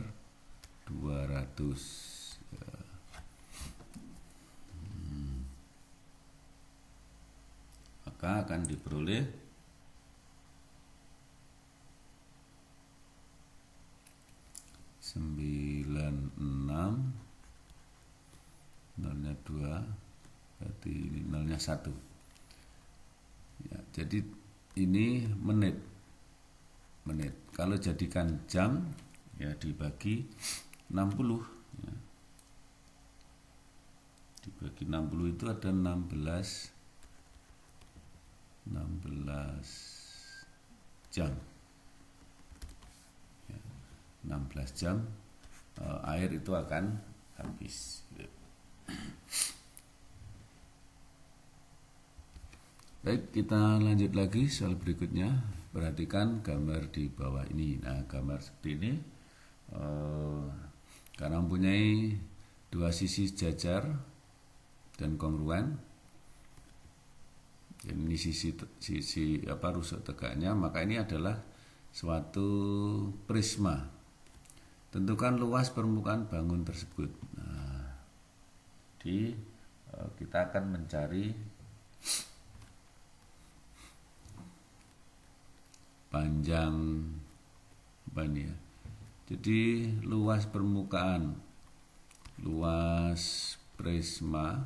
200 ya. Maka akan diperoleh 96, nolnya 2, berarti ini nolnya 1 ya, jadi ini menit. Kalau jadikan jam ya dibagi 60 ya. Dibagi 60 itu ada 16 jam ya, 16 jam air itu akan habis. Baik, kita lanjut lagi soal berikutnya. Perhatikan gambar di bawah ini. Nah, gambar seperti ini karena mempunyai dua sisi sejajar dan kongruen, ini sisi rusuk tegaknya, maka ini adalah suatu prisma. Tentukan luas permukaan bangun tersebut. Nah, kita akan mencari panjang apa ini ya. Jadi luas permukaan, luas prisma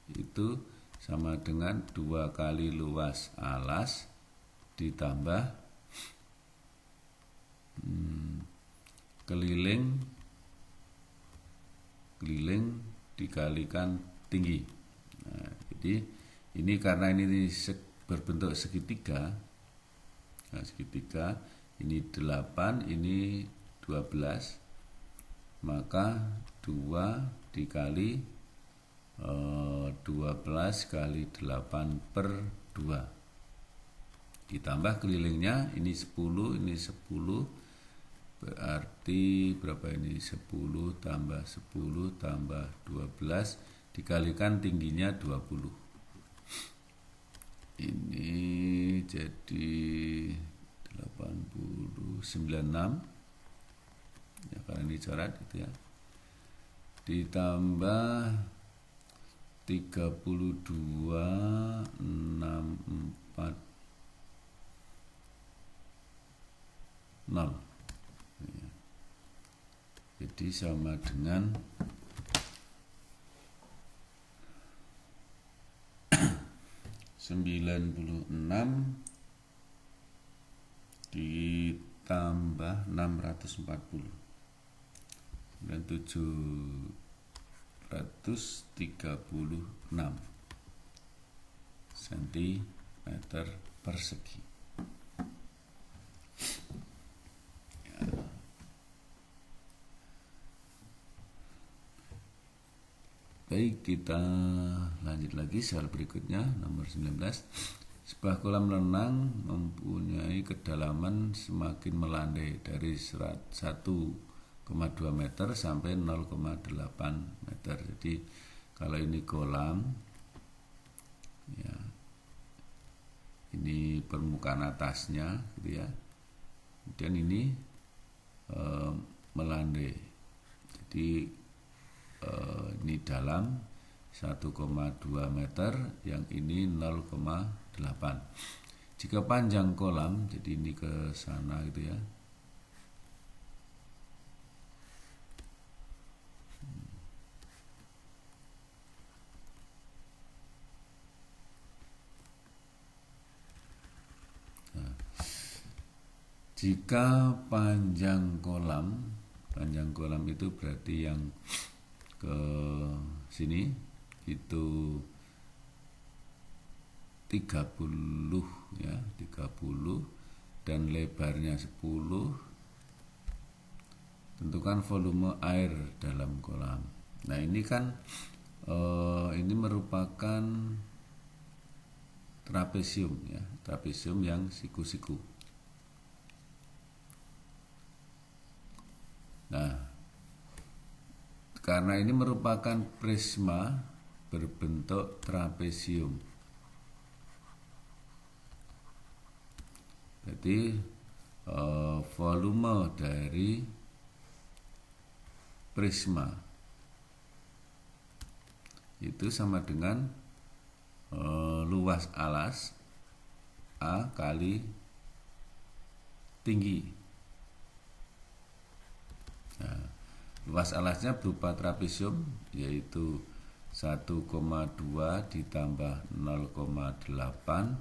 itu sama dengan 2 kali luas alas ditambah keliling dikalikan tinggi. Nah, jadi ini karena ini berbentuk segitiga. Nah, segitiga ini 8, ini 12. Maka 2 dikali 12 kali 8 per 2. Ditambah kelilingnya ini 10, ini 10. Berarti berapa ini? 10 tambah 10 tambah 12 dikalikan tingginya 20. Ini jadi 8096 ya, karena ini coret gitu ya. Ditambah 32.640 ya. Jadi sama dengan 96 ditambah 640 dan 736 cm persegi. Baik, kita lanjut lagi soal berikutnya, nomor 19. Sebuah kolam renang mempunyai kedalaman semakin melandai dari 1,2 meter sampai 0,8 meter. Jadi kalau ini kolam, ya, ini permukaan atasnya, gitu ya. Kemudian ini melandai. Jadi ini dalam 1,2 meter, yang ini 0,8. Jika panjang kolam, jadi ini ke sana gitu ya. Jika panjang kolam itu berarti yang ke sini itu 30 ya, 30 dan lebarnya 10. Tentukan volume air dalam kolam. Nah, ini kan ini merupakan trapesium ya, trapesium yang siku-siku. Nah, karena ini merupakan prisma berbentuk trapesium, jadi volume dari prisma itu sama dengan luas alas A kali tinggi. Nah, luas alasnya berupa trapesium, yaitu 1,2 ditambah 0,8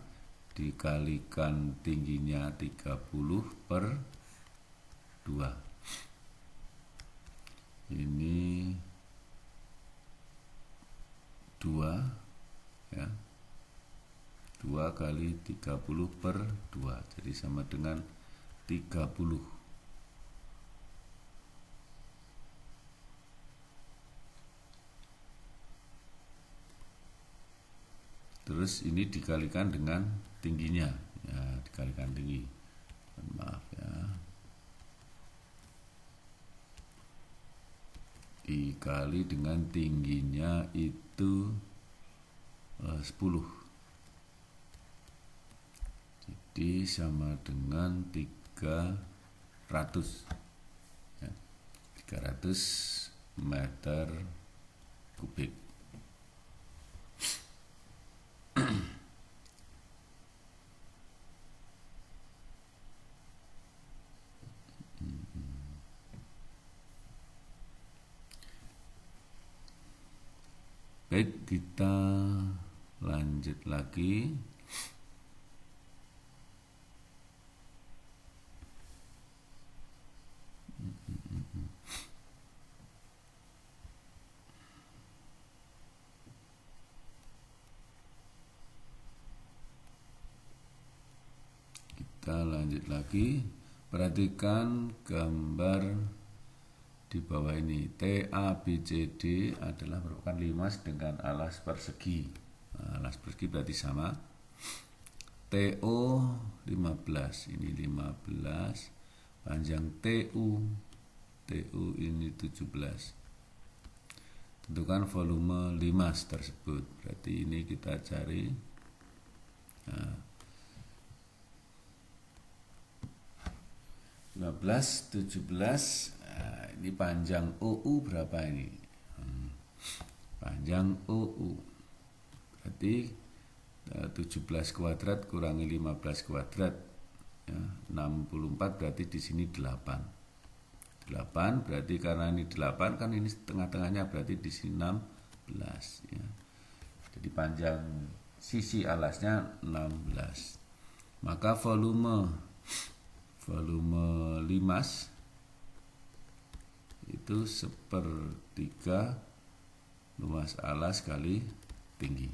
dikalikan tingginya 30/2. Ini 2 ya, 2 kali 30/2, jadi sama dengan 30. Terus ini dikalikan dengan tingginya, ya, dikalikan tinggi. Maaf ya. Dikali dengan tingginya itu 10. Jadi sama dengan 300 ya, 300 meter kubik. Baik, kita lanjut lagi. Kita lanjut lagi. Perhatikan gambar di bawah ini. TABCD adalah merupakan limas dengan alas persegi. Nah, alas persegi berarti sama. TO 15, ini 15. Panjang TU ini 17. Tentukan volume limas tersebut. Berarti ini kita cari. Nah, 15, 17. Nah, ini panjang OU berapa ini? Panjang OU berarti 17 kuadrat kurangi 15 kuadrat ya, 64, berarti di sini 8. 8 berarti karena ini 8 kan ini tengah-tengahnya berarti di sini 16 ya. Jadi panjang sisi alasnya 16. Maka volume limas itu 1/3 luas alas kali tinggi.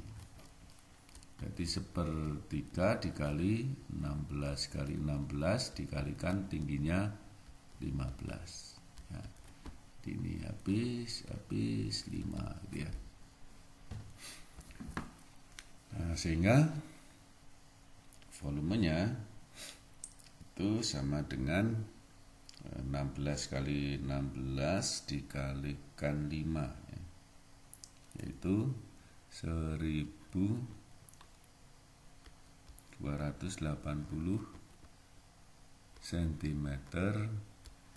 Jadi 1/3 dikali 16 kali 16 dikalikan tingginya 15 ya. Ini habis 5 gitu ya. Nah, sehingga volumenya itu sama dengan 16 kali 16 dikalikan 5 ya. Yaitu 1280 cm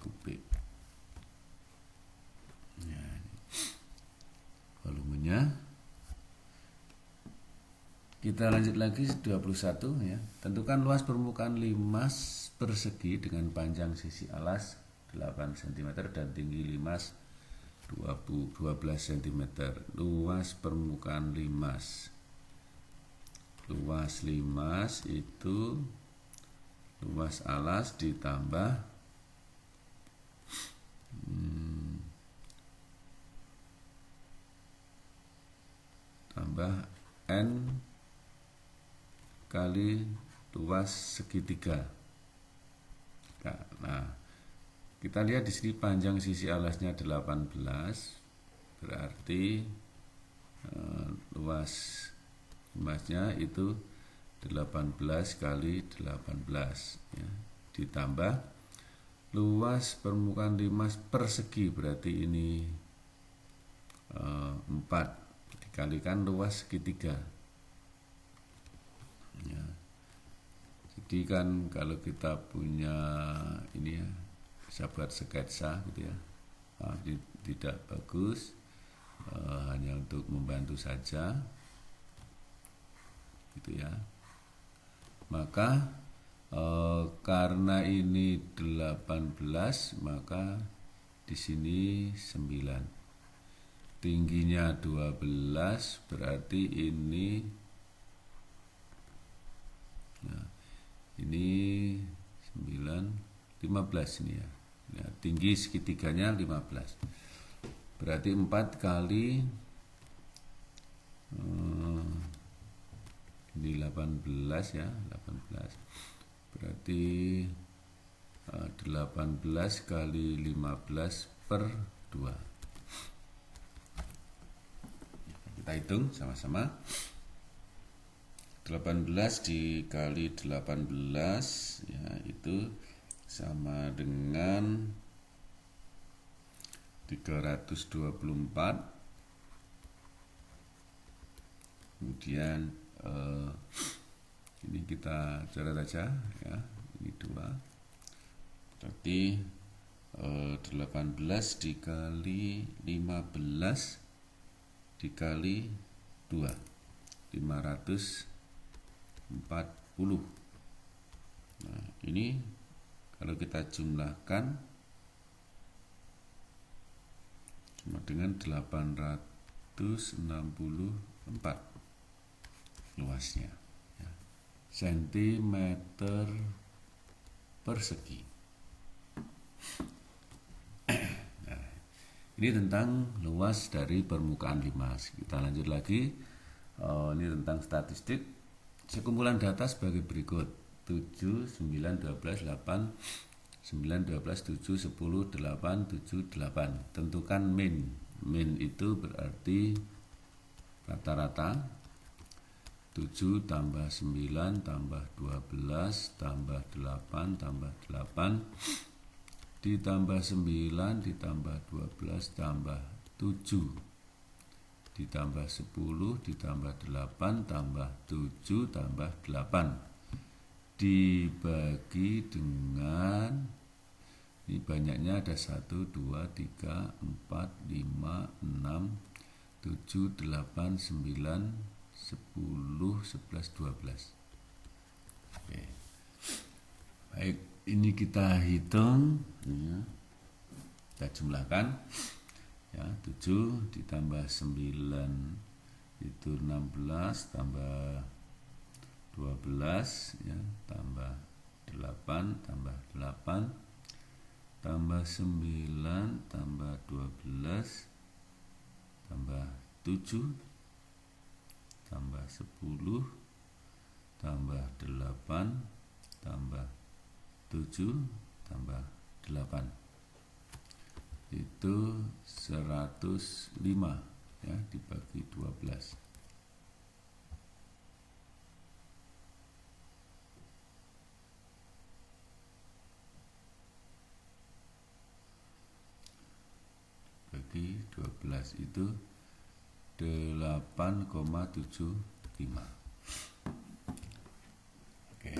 kubik ya, volumenya. Kita lanjut lagi 21 ya. Tentukan luas permukaan limas persegi dengan panjang sisi alas 8 cm dan tinggi limas 12 cm. Luas permukaan limas. Luas limas itu luas alas ditambah tambah N kali luas segitiga. Nah, kita lihat di sini panjang sisi alasnya 18, berarti luas limasnya itu 18 kali 18 ya. Ditambah luas permukaan limas persegi, berarti ini 4 dikalikan luas segitiga ya. Jadi kan kalau kita punya ini ya, bisa buat sketsa gitu ya. Nah, tidak bagus, hanya untuk membantu saja gitu ya. Maka karena ini 18, maka di sini 9. Tingginya 12, berarti ini nah, ini 9, 15 ini ya. Nah, tinggi segitiganya 15. Berarti 4 kali ini 18 ya, 18. Berarti 18 kali 15 per 2. Kita hitung sama-sama. 18 dikali 18 ya, itu sama dengan 324. Kemudian ini kita catat aja ya, ini 2. Berarti 18 dikali 15 dikali 2, 540. Nah, ini kalau kita jumlahkan sama dengan 864 luasnya ya, sentimeter persegi. Nah, ini tentang luas dari permukaan limas. Kita lanjut lagi. Ini tentang statistik. Sekumpulan data sebagai berikut: 7, 9, 12, 8, 9, 12, 7, 10, 8, 7, 8. Tentukan min. Min itu berarti rata-rata. 7 tambah 9 tambah 12 tambah 8 tambah 8 ditambah 9 ditambah 12 tambah 7 ditambah 10 ditambah 8 tambah 7 tambah 8 dibagi dengan, ini banyaknya ada 1, 2, 3, 4, 5, 6, 7, 8, 9, 10, 11, 12. Oke. Baik, ini kita hitung ya. Kita jumlahkan ya, 7 ditambah 9 itu 16 tambah 12 ya, tambah 8 tambah 8 tambah 9 tambah 12 tambah 7 tambah 10 tambah 8 tambah 7 tambah 8 itu 105 ya, dibagi 12. Bagi 12 itu 8,75. Oke.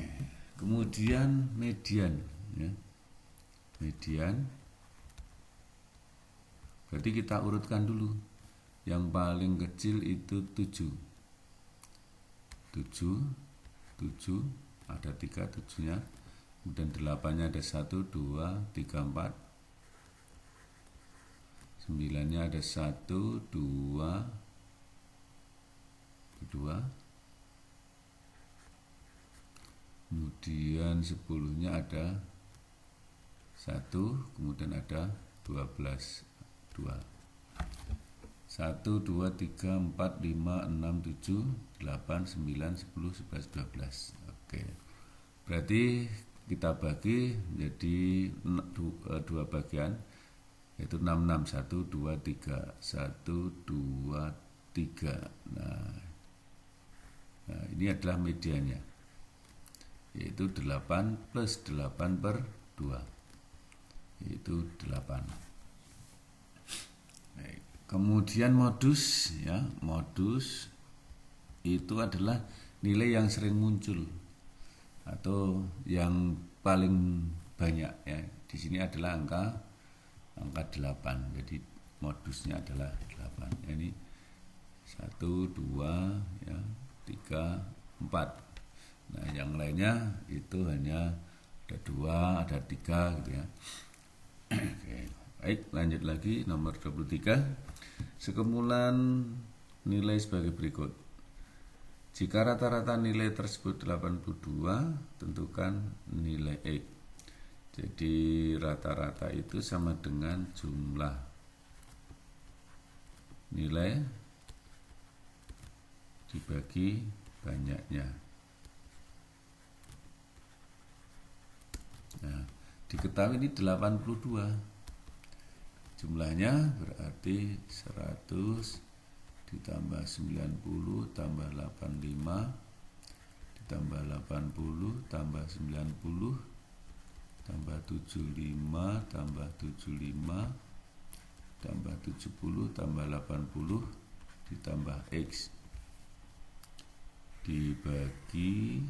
Kemudian median ya. Median berarti kita urutkan dulu. Yang paling kecil itu 7. 7 ada 3 7-nya. Kemudian 8-nya ada 1 2 3 4. 9-nya ada 1 2 2. Kemudian 10-nya ada 1, kemudian ada 12 2. 1 2 3 4 5 6 7 8 9 10 11 12. Oke. Berarti kita bagi menjadi 2 bagian, yaitu 6 6 1 2 3 1 2 3. Nah, ini adalah mediannya, yaitu 8 plus 8 per 2, yaitu 8. Baik. Kemudian modus ya, modus itu adalah nilai yang sering muncul atau yang paling banyak ya. Di sini adalah angka 8. Jadi modusnya adalah 8. Ini 1 2 ya, 3 4. Nah, yang lainnya itu hanya ada 2, ada 3 gitu ya. Oke. Baik, lanjut lagi nomor 23. Sekemulan nilai sebagai berikut. Jika rata-rata nilai tersebut 82, tentukan nilai X. Jadi rata-rata itu sama dengan jumlah nilai dibagi banyaknya. Nah, diketahui ini 82. Jumlahnya berarti 100 ditambah 90 tambah 85 ditambah 80 tambah 90 tambah 75 tambah 75 tambah 70 tambah 80 ditambah X dibagi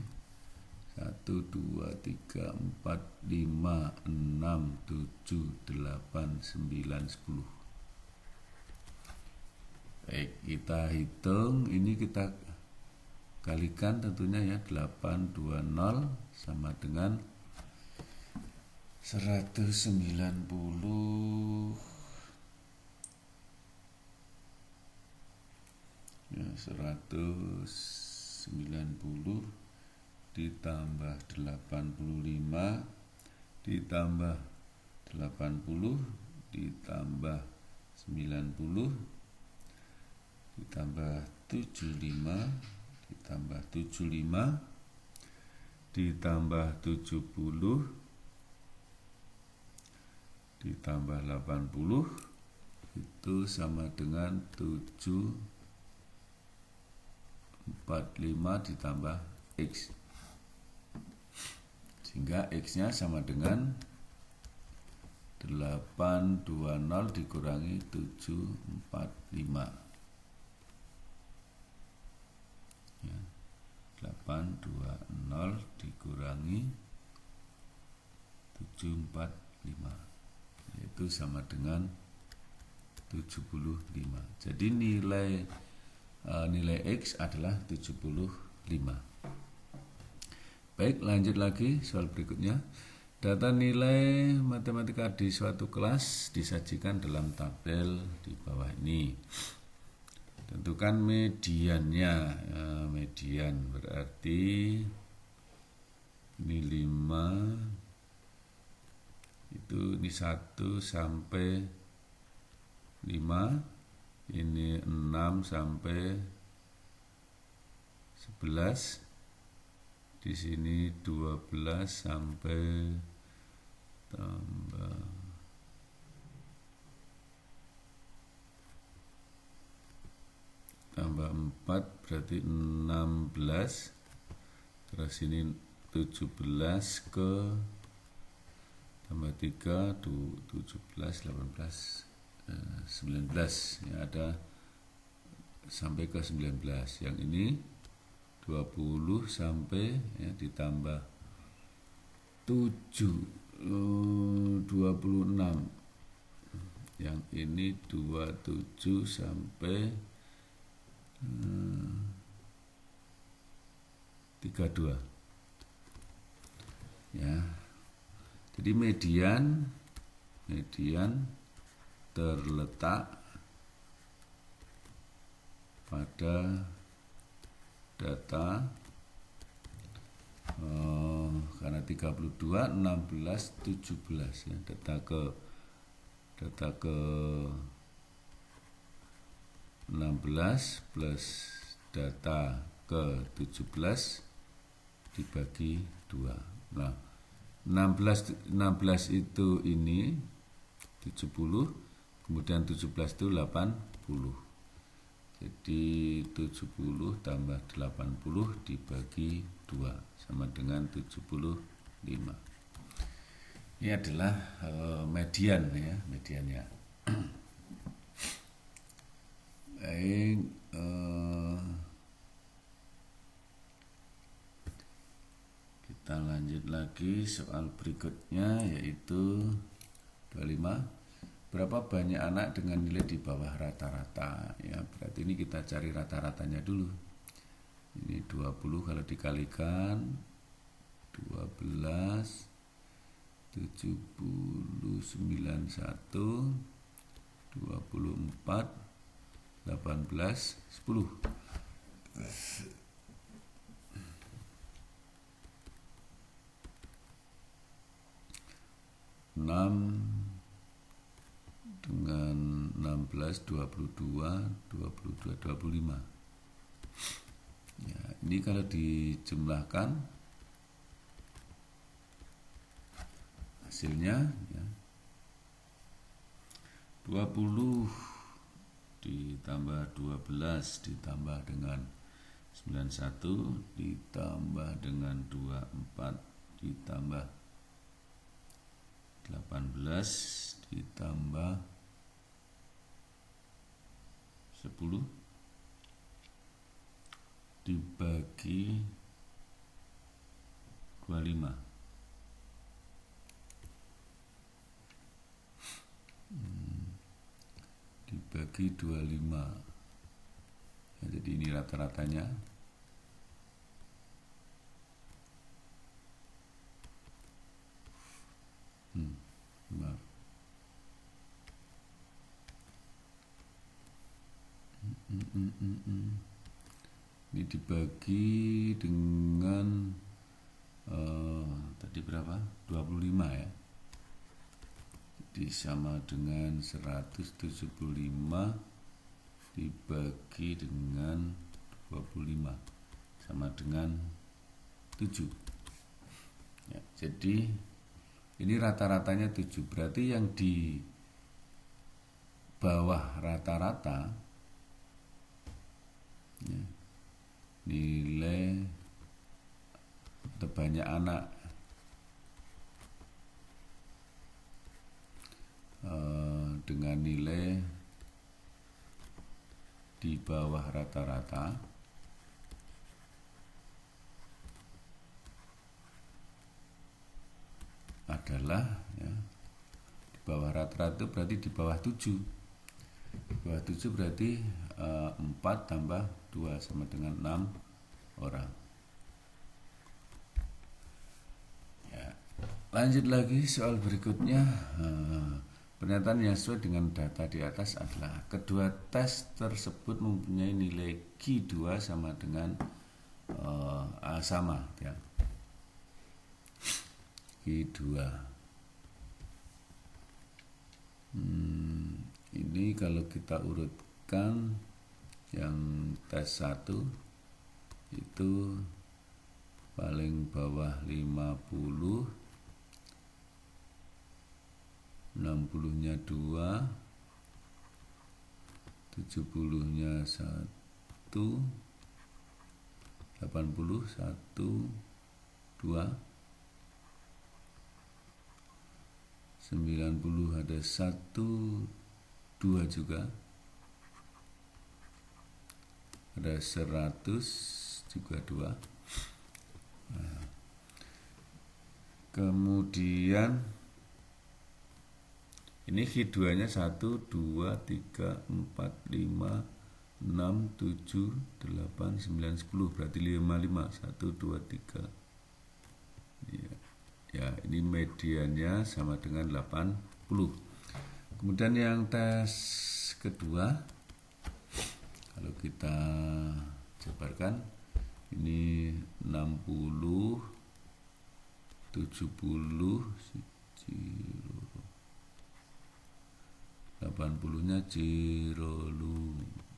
1 2 3 4 5 6 7 8 9 10. Baik, kita hitung, ini kita kalikan tentunya ya, 820 sama dengan 190 ya, 190 ditambah 85 ditambah 80 ditambah 90 ditambah 75 ditambah 75 ditambah 70 ditambah 80 itu sama dengan 745 ditambah X, sehingga X-nya sama dengan 820 dikurangi 745 ya, 820 dikurangi 745 yaitu sama dengan 75. Jadi nilai X adalah 75. Baik, lanjut lagi soal berikutnya. Data nilai matematika di suatu kelas disajikan dalam tabel di bawah ini. Tentukan mediannya. Ya, median berarti ini 5, ini 1 sampai 5, ini 6 sampai 11, di sini 12 sampai tambah 4 berarti 16, terus ini 17 ke tambah 3 17 18 19, ya, ada sampai ke 19. Yang ini 20 sampai, ya, ditambah 7 26. Yang ini 27 sampai 32. Ya. Jadi median terletak pada data karena 32, 16, 17, ya, data ke 16 plus data ke 17 dibagi 2. Nah, 16 itu ini 70, kemudian 17 itu 80. Jadi 70 tambah 80 dibagi 2 sama dengan 75. Ini adalah median, ya, mediannya. Baik, kita lanjut lagi soal berikutnya, yaitu 25. Berapa banyak anak dengan nilai di bawah rata-rata? Ya, berarti ini kita cari rata-ratanya dulu. Ini 20 kalau dikalikan 12 79 1 24 18 10. 6 dengan 16 22 25. Ya, ini kalau dijumlahkan hasilnya, ya, 20 ditambah 12 ditambah dengan 91 ditambah dengan 24 ditambah 18 ditambah 10 dibagi 25. Dibagi 25. Ya, jadi ini rata-ratanya. Maaf. Ini dibagi dengan tadi berapa? 25, ya. Jadi sama dengan 175 dibagi dengan 25 sama dengan 7. Ya, jadi ini rata-ratanya 7. Berarti yang di bawah rata-rata, ya, nilai atau banyak anak dengan nilai di bawah rata-rata adalah, ya, di bawah rata-rata berarti di bawah 7. Di bawah 7 berarti 4 tambah 2 sama dengan 6 orang. Ya. Lanjut lagi soal berikutnya. Pernyataan yang sesuai dengan data di atas adalah kedua tes tersebut mempunyai nilai Q2 sama dengan sama ya. Q2. Ini kalau kita urutkan yang tes 1 itu paling bawah 50, 60-nya 2, 70-nya 1, 80 1, 2, 90 ada 1, 2 juga, ada 100 juga 2. Nah, kemudian ini Q2 nya 1, 2, 3, 4, 5, 6, 7, 8, 9, 10. Berarti 55, 1, 2, 3 ya, ini mediannya sama dengan 80. Kemudian yang tes kedua, kalau kita jabarkan, ini 60, 70, 80-nya 0,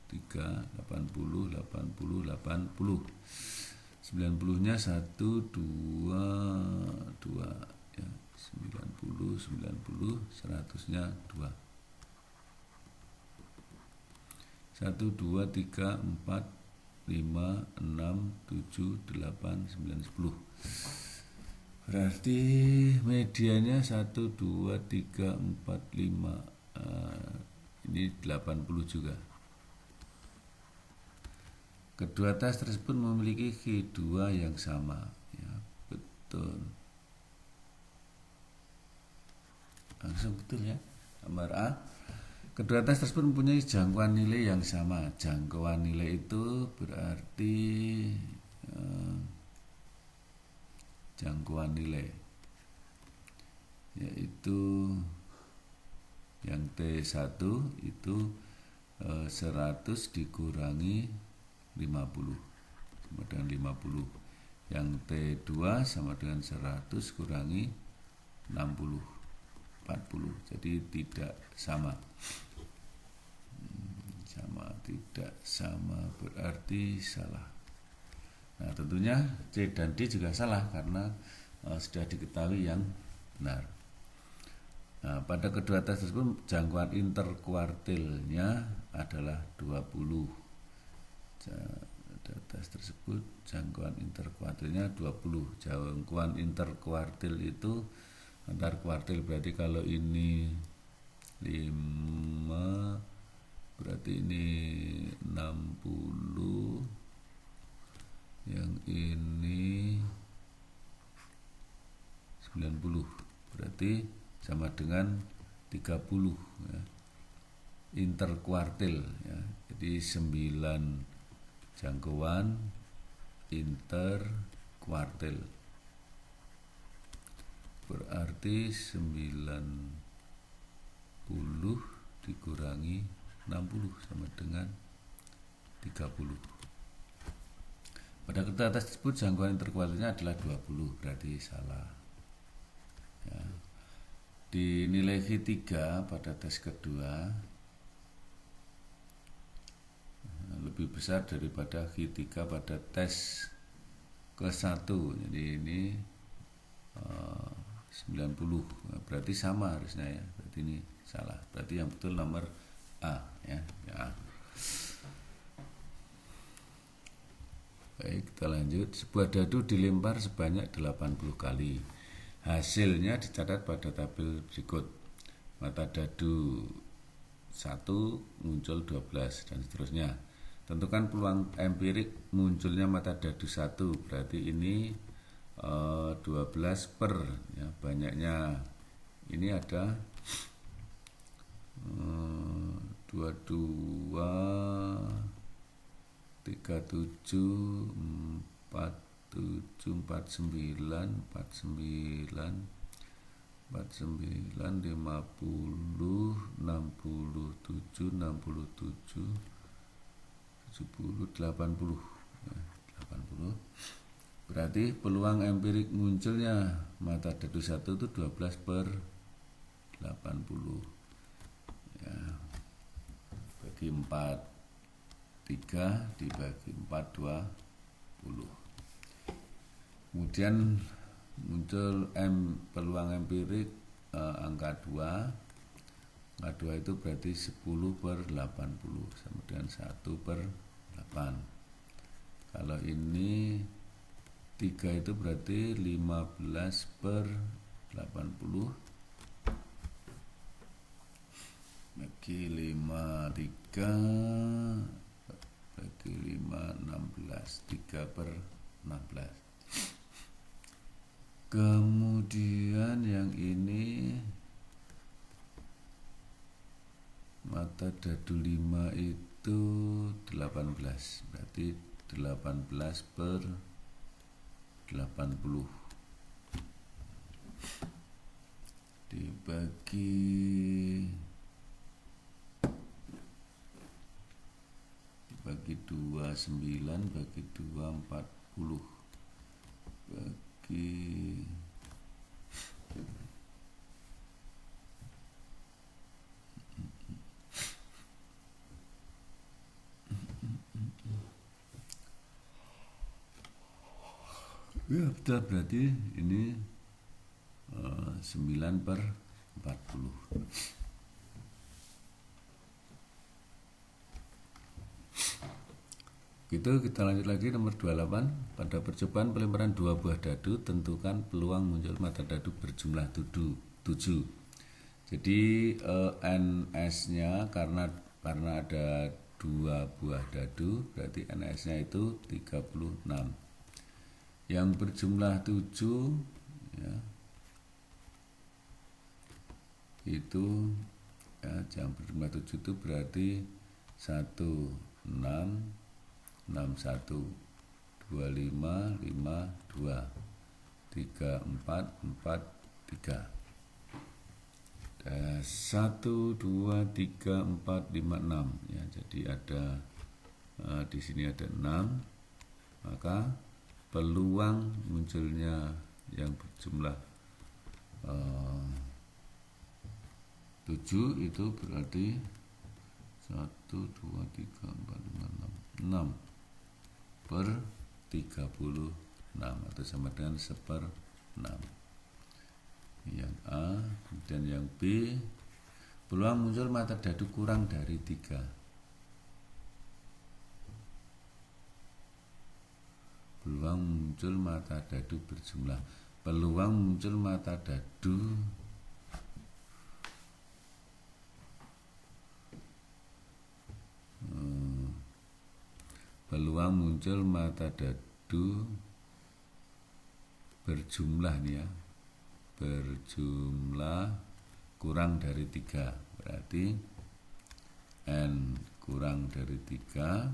3, 80, 80, 80. 90-nya 1, 2, 2 ya, 90, 90, 100-nya 2. 1, 2, 3, 4, 5, 6, 7, 8, 9, 10. Berarti medianya 1, 2, 3, 4, 5. Ini 80 juga. Kedua tes tersebut memiliki Q2 yang sama ya, betul. Langsung betul ya. Nomor A. Kedua tes tersebut mempunyai jangkauan nilai yang sama. Jangkauan nilai itu berarti jangkauan nilai yaitu yang T1 itu 100 dikurangi 50 sama dengan 50. Yang T2 sama dengan 100 kurangi 60, 40. Jadi tidak sama. Tidak sama berarti salah. Nah, tentunya C dan D juga salah karena sudah diketahui yang benar. Nah, pada kedua tes tersebut jangkauan interkuartilnya adalah 20. Pada tes tersebut jangkauan interkuartilnya 20. Jangkauan interkuartil itu antar kuartil, berarti kalau ini 5 berarti ini 60, yang ini 90, berarti sama dengan 30 ya. Interkuartil ya. Jadi 9 jangkauan interkuartil. Berarti 90 dikurangi 60 sama dengan 30. Pada kertas tersebut jangkauan interkuartilnya adalah 20, berarti salah. Ya. Di nilai Q3 pada tes kedua lebih besar daripada Q3 pada tes ke-1. Jadi ini 90, berarti sama harusnya ya. Berarti ini salah. Berarti yang betul nomor A ya. Baik, kita lanjut. Sebuah dadu dilempar sebanyak 80 kali. Hasilnya dicatat pada tabel berikut. Mata dadu 1 muncul 12 dan seterusnya. Tentukan peluang empirik munculnya mata dadu 1. Berarti ini 12 per ya, banyaknya ini ada 22, 37, 47, 49, 49, 49, 50, 67, 67, 70, 80. Ya, 80. Berarti peluang empirik munculnya mata dadu 1 itu 12/80. Ya. Bagi 4, 3 dibagi 4, 20. Kemudian muncul peluang empirik angka 2. Angka 2 itu berarti 10/80 sama dengan 1/8. Kalau ini 3 itu berarti 15/80 bagi 5, 3 bagi 5, 16, 3/16. Kemudian yang ini mata dadu 5 itu 18, berarti 18/80 dibagi 2, 9, bagi 2, 40, bagi 9 berarti ini 9/40. Gitu, kita lanjut lagi nomor 28. Pada percobaan pelemparan 2 buah dadu, tentukan peluang muncul mata dadu berjumlah 7. Jadi NS-nya karena ada 2 buah dadu, berarti NS-nya itu 36. Yang berjumlah 7 ya, itu ya, yang berjumlah 7 itu berarti 1, 6, 61, 25, 5, 2, 3, 4, 4, 3. 1, 2, 3, 4, 5, 6 ya, jadi ada di sini ada 6, maka peluang munculnya yang berjumlah 7 itu berarti 1, 2, 3, 4, 5, 6 per 36 atau sama dengan 1/6. Yang A. Kemudian yang B, peluang muncul mata dadu kurang dari 3. Peluang muncul mata dadu berjumlah, peluang muncul mata dadu peluang muncul mata dadu berjumlah nih ya, berjumlah kurang dari 3, berarti N kurang dari 3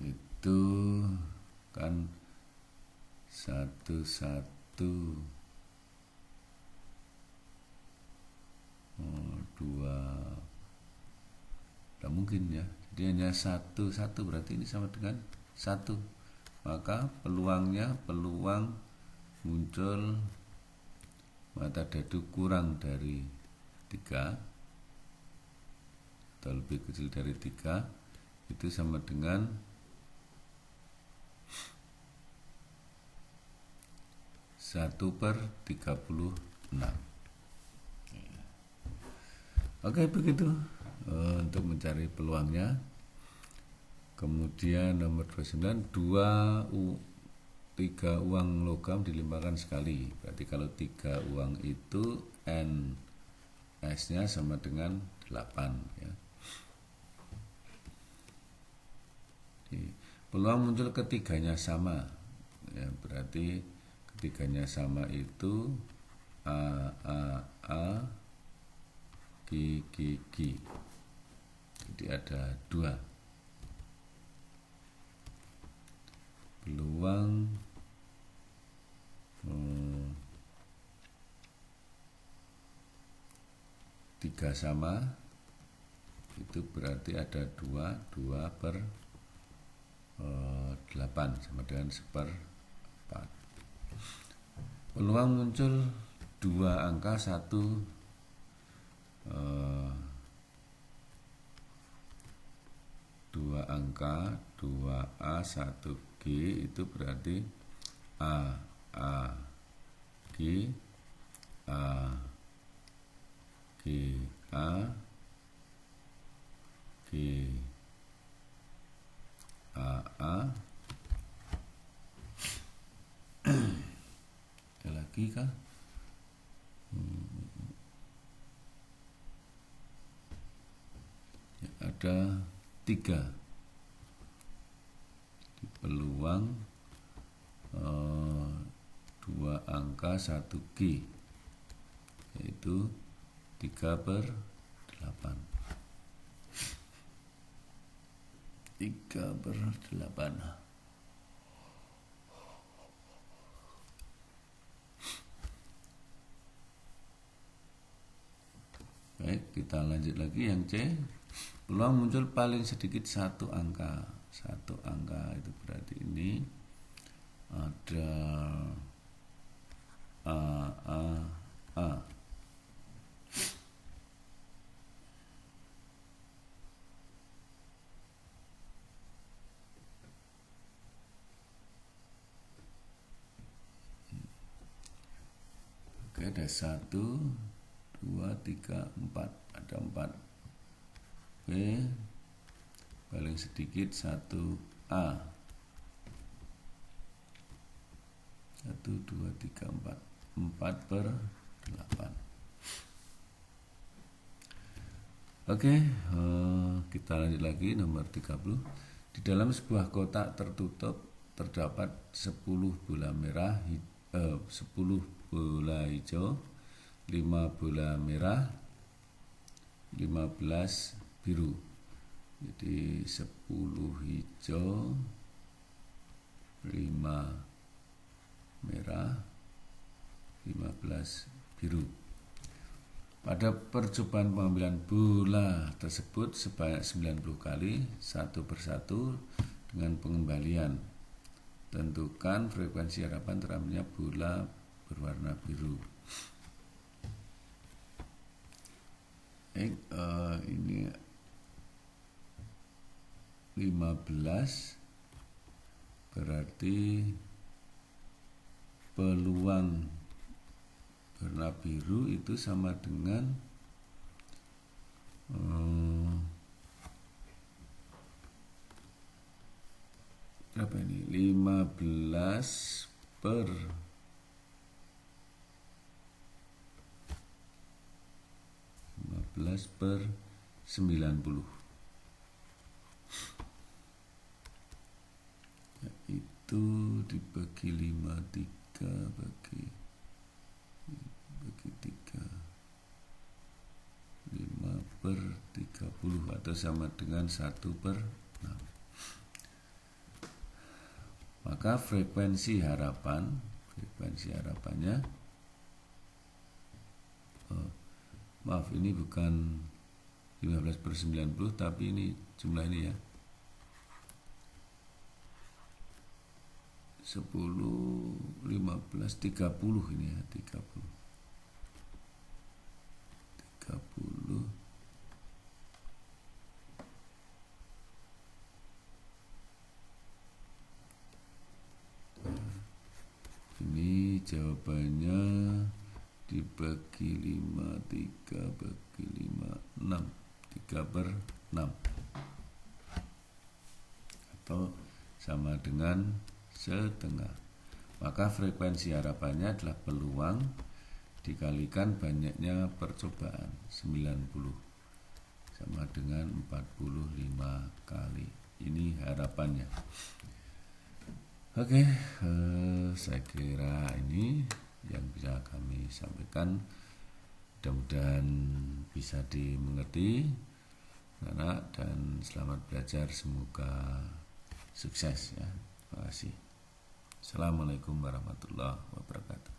itu kan 1, 1, 2, tidak mungkin ya, jadi hanya 1, 1 berarti ini sama dengan 1, maka peluang muncul mata dadu kurang dari 3 atau lebih kecil dari 3 itu sama dengan 1/36. Oke, begitu untuk mencari peluangnya. Kemudian nomor 29, 3 uang logam dilimpahkan sekali. Berarti kalau 3 uang itu NS-nya sama dengan 8 ya. Jadi, peluang muncul ketiganya sama ya, berarti ketiganya sama itu A, G. Jadi ada 2. Peluang 3 sama, itu berarti ada 2 per 8 sama dengan 1/4. Peluang muncul 2 angka 2A 1G, itu berarti A G A G A G A. Ada lagi kah? Ya, ada 3 di peluang 2 angka 1G, yaitu 3/8. 3/8. Baik, kita lanjut lagi yang C. Peluang muncul paling sedikit 1 angka. 1 angka itu berarti ini ada A. Oke, ada 1, 2, 3, 4. Ada 4. B paling sedikit 1A. 1, 2, 3, 4. 4/8. Oke, kita lanjut lagi nomor 30. Di dalam sebuah kotak tertutup terdapat 10 bola merah, 10 bola hijau, 5 bola merah, 15 biru. Jadi 10 hijau, 5 merah, 15 biru. Pada percobaan pengambilan bola tersebut sebanyak 90 kali, satu persatu dengan pengembalian. Tentukan frekuensi harapan terambilnya bola berwarna biru. Ini 15 berarti peluang warna biru itu sama dengan berapa ini? 15 per 90. Itu dibagi 5, 3 bagi 3, 5/30 atau sama dengan 1/6. Maka frekuensi harapannya, maaf, ini bukan 15/90 tapi ini jumlah ini ya, 10, 15, 30 ini ya, 30. Ini jawabannya dibagi 5, 3 bagi 5, 6, 3/6 atau sama dengan setengah. Maka frekuensi harapannya adalah peluang dikalikan banyaknya percobaan, 90 sama dengan 45 kali. Ini harapannya. Oke, saya kira ini yang bisa kami sampaikan. Mudah-mudahan bisa dimengerti, dan selamat belajar, semoga sukses ya. Terima kasih. Assalamualaikum warahmatullahi wabarakatuh.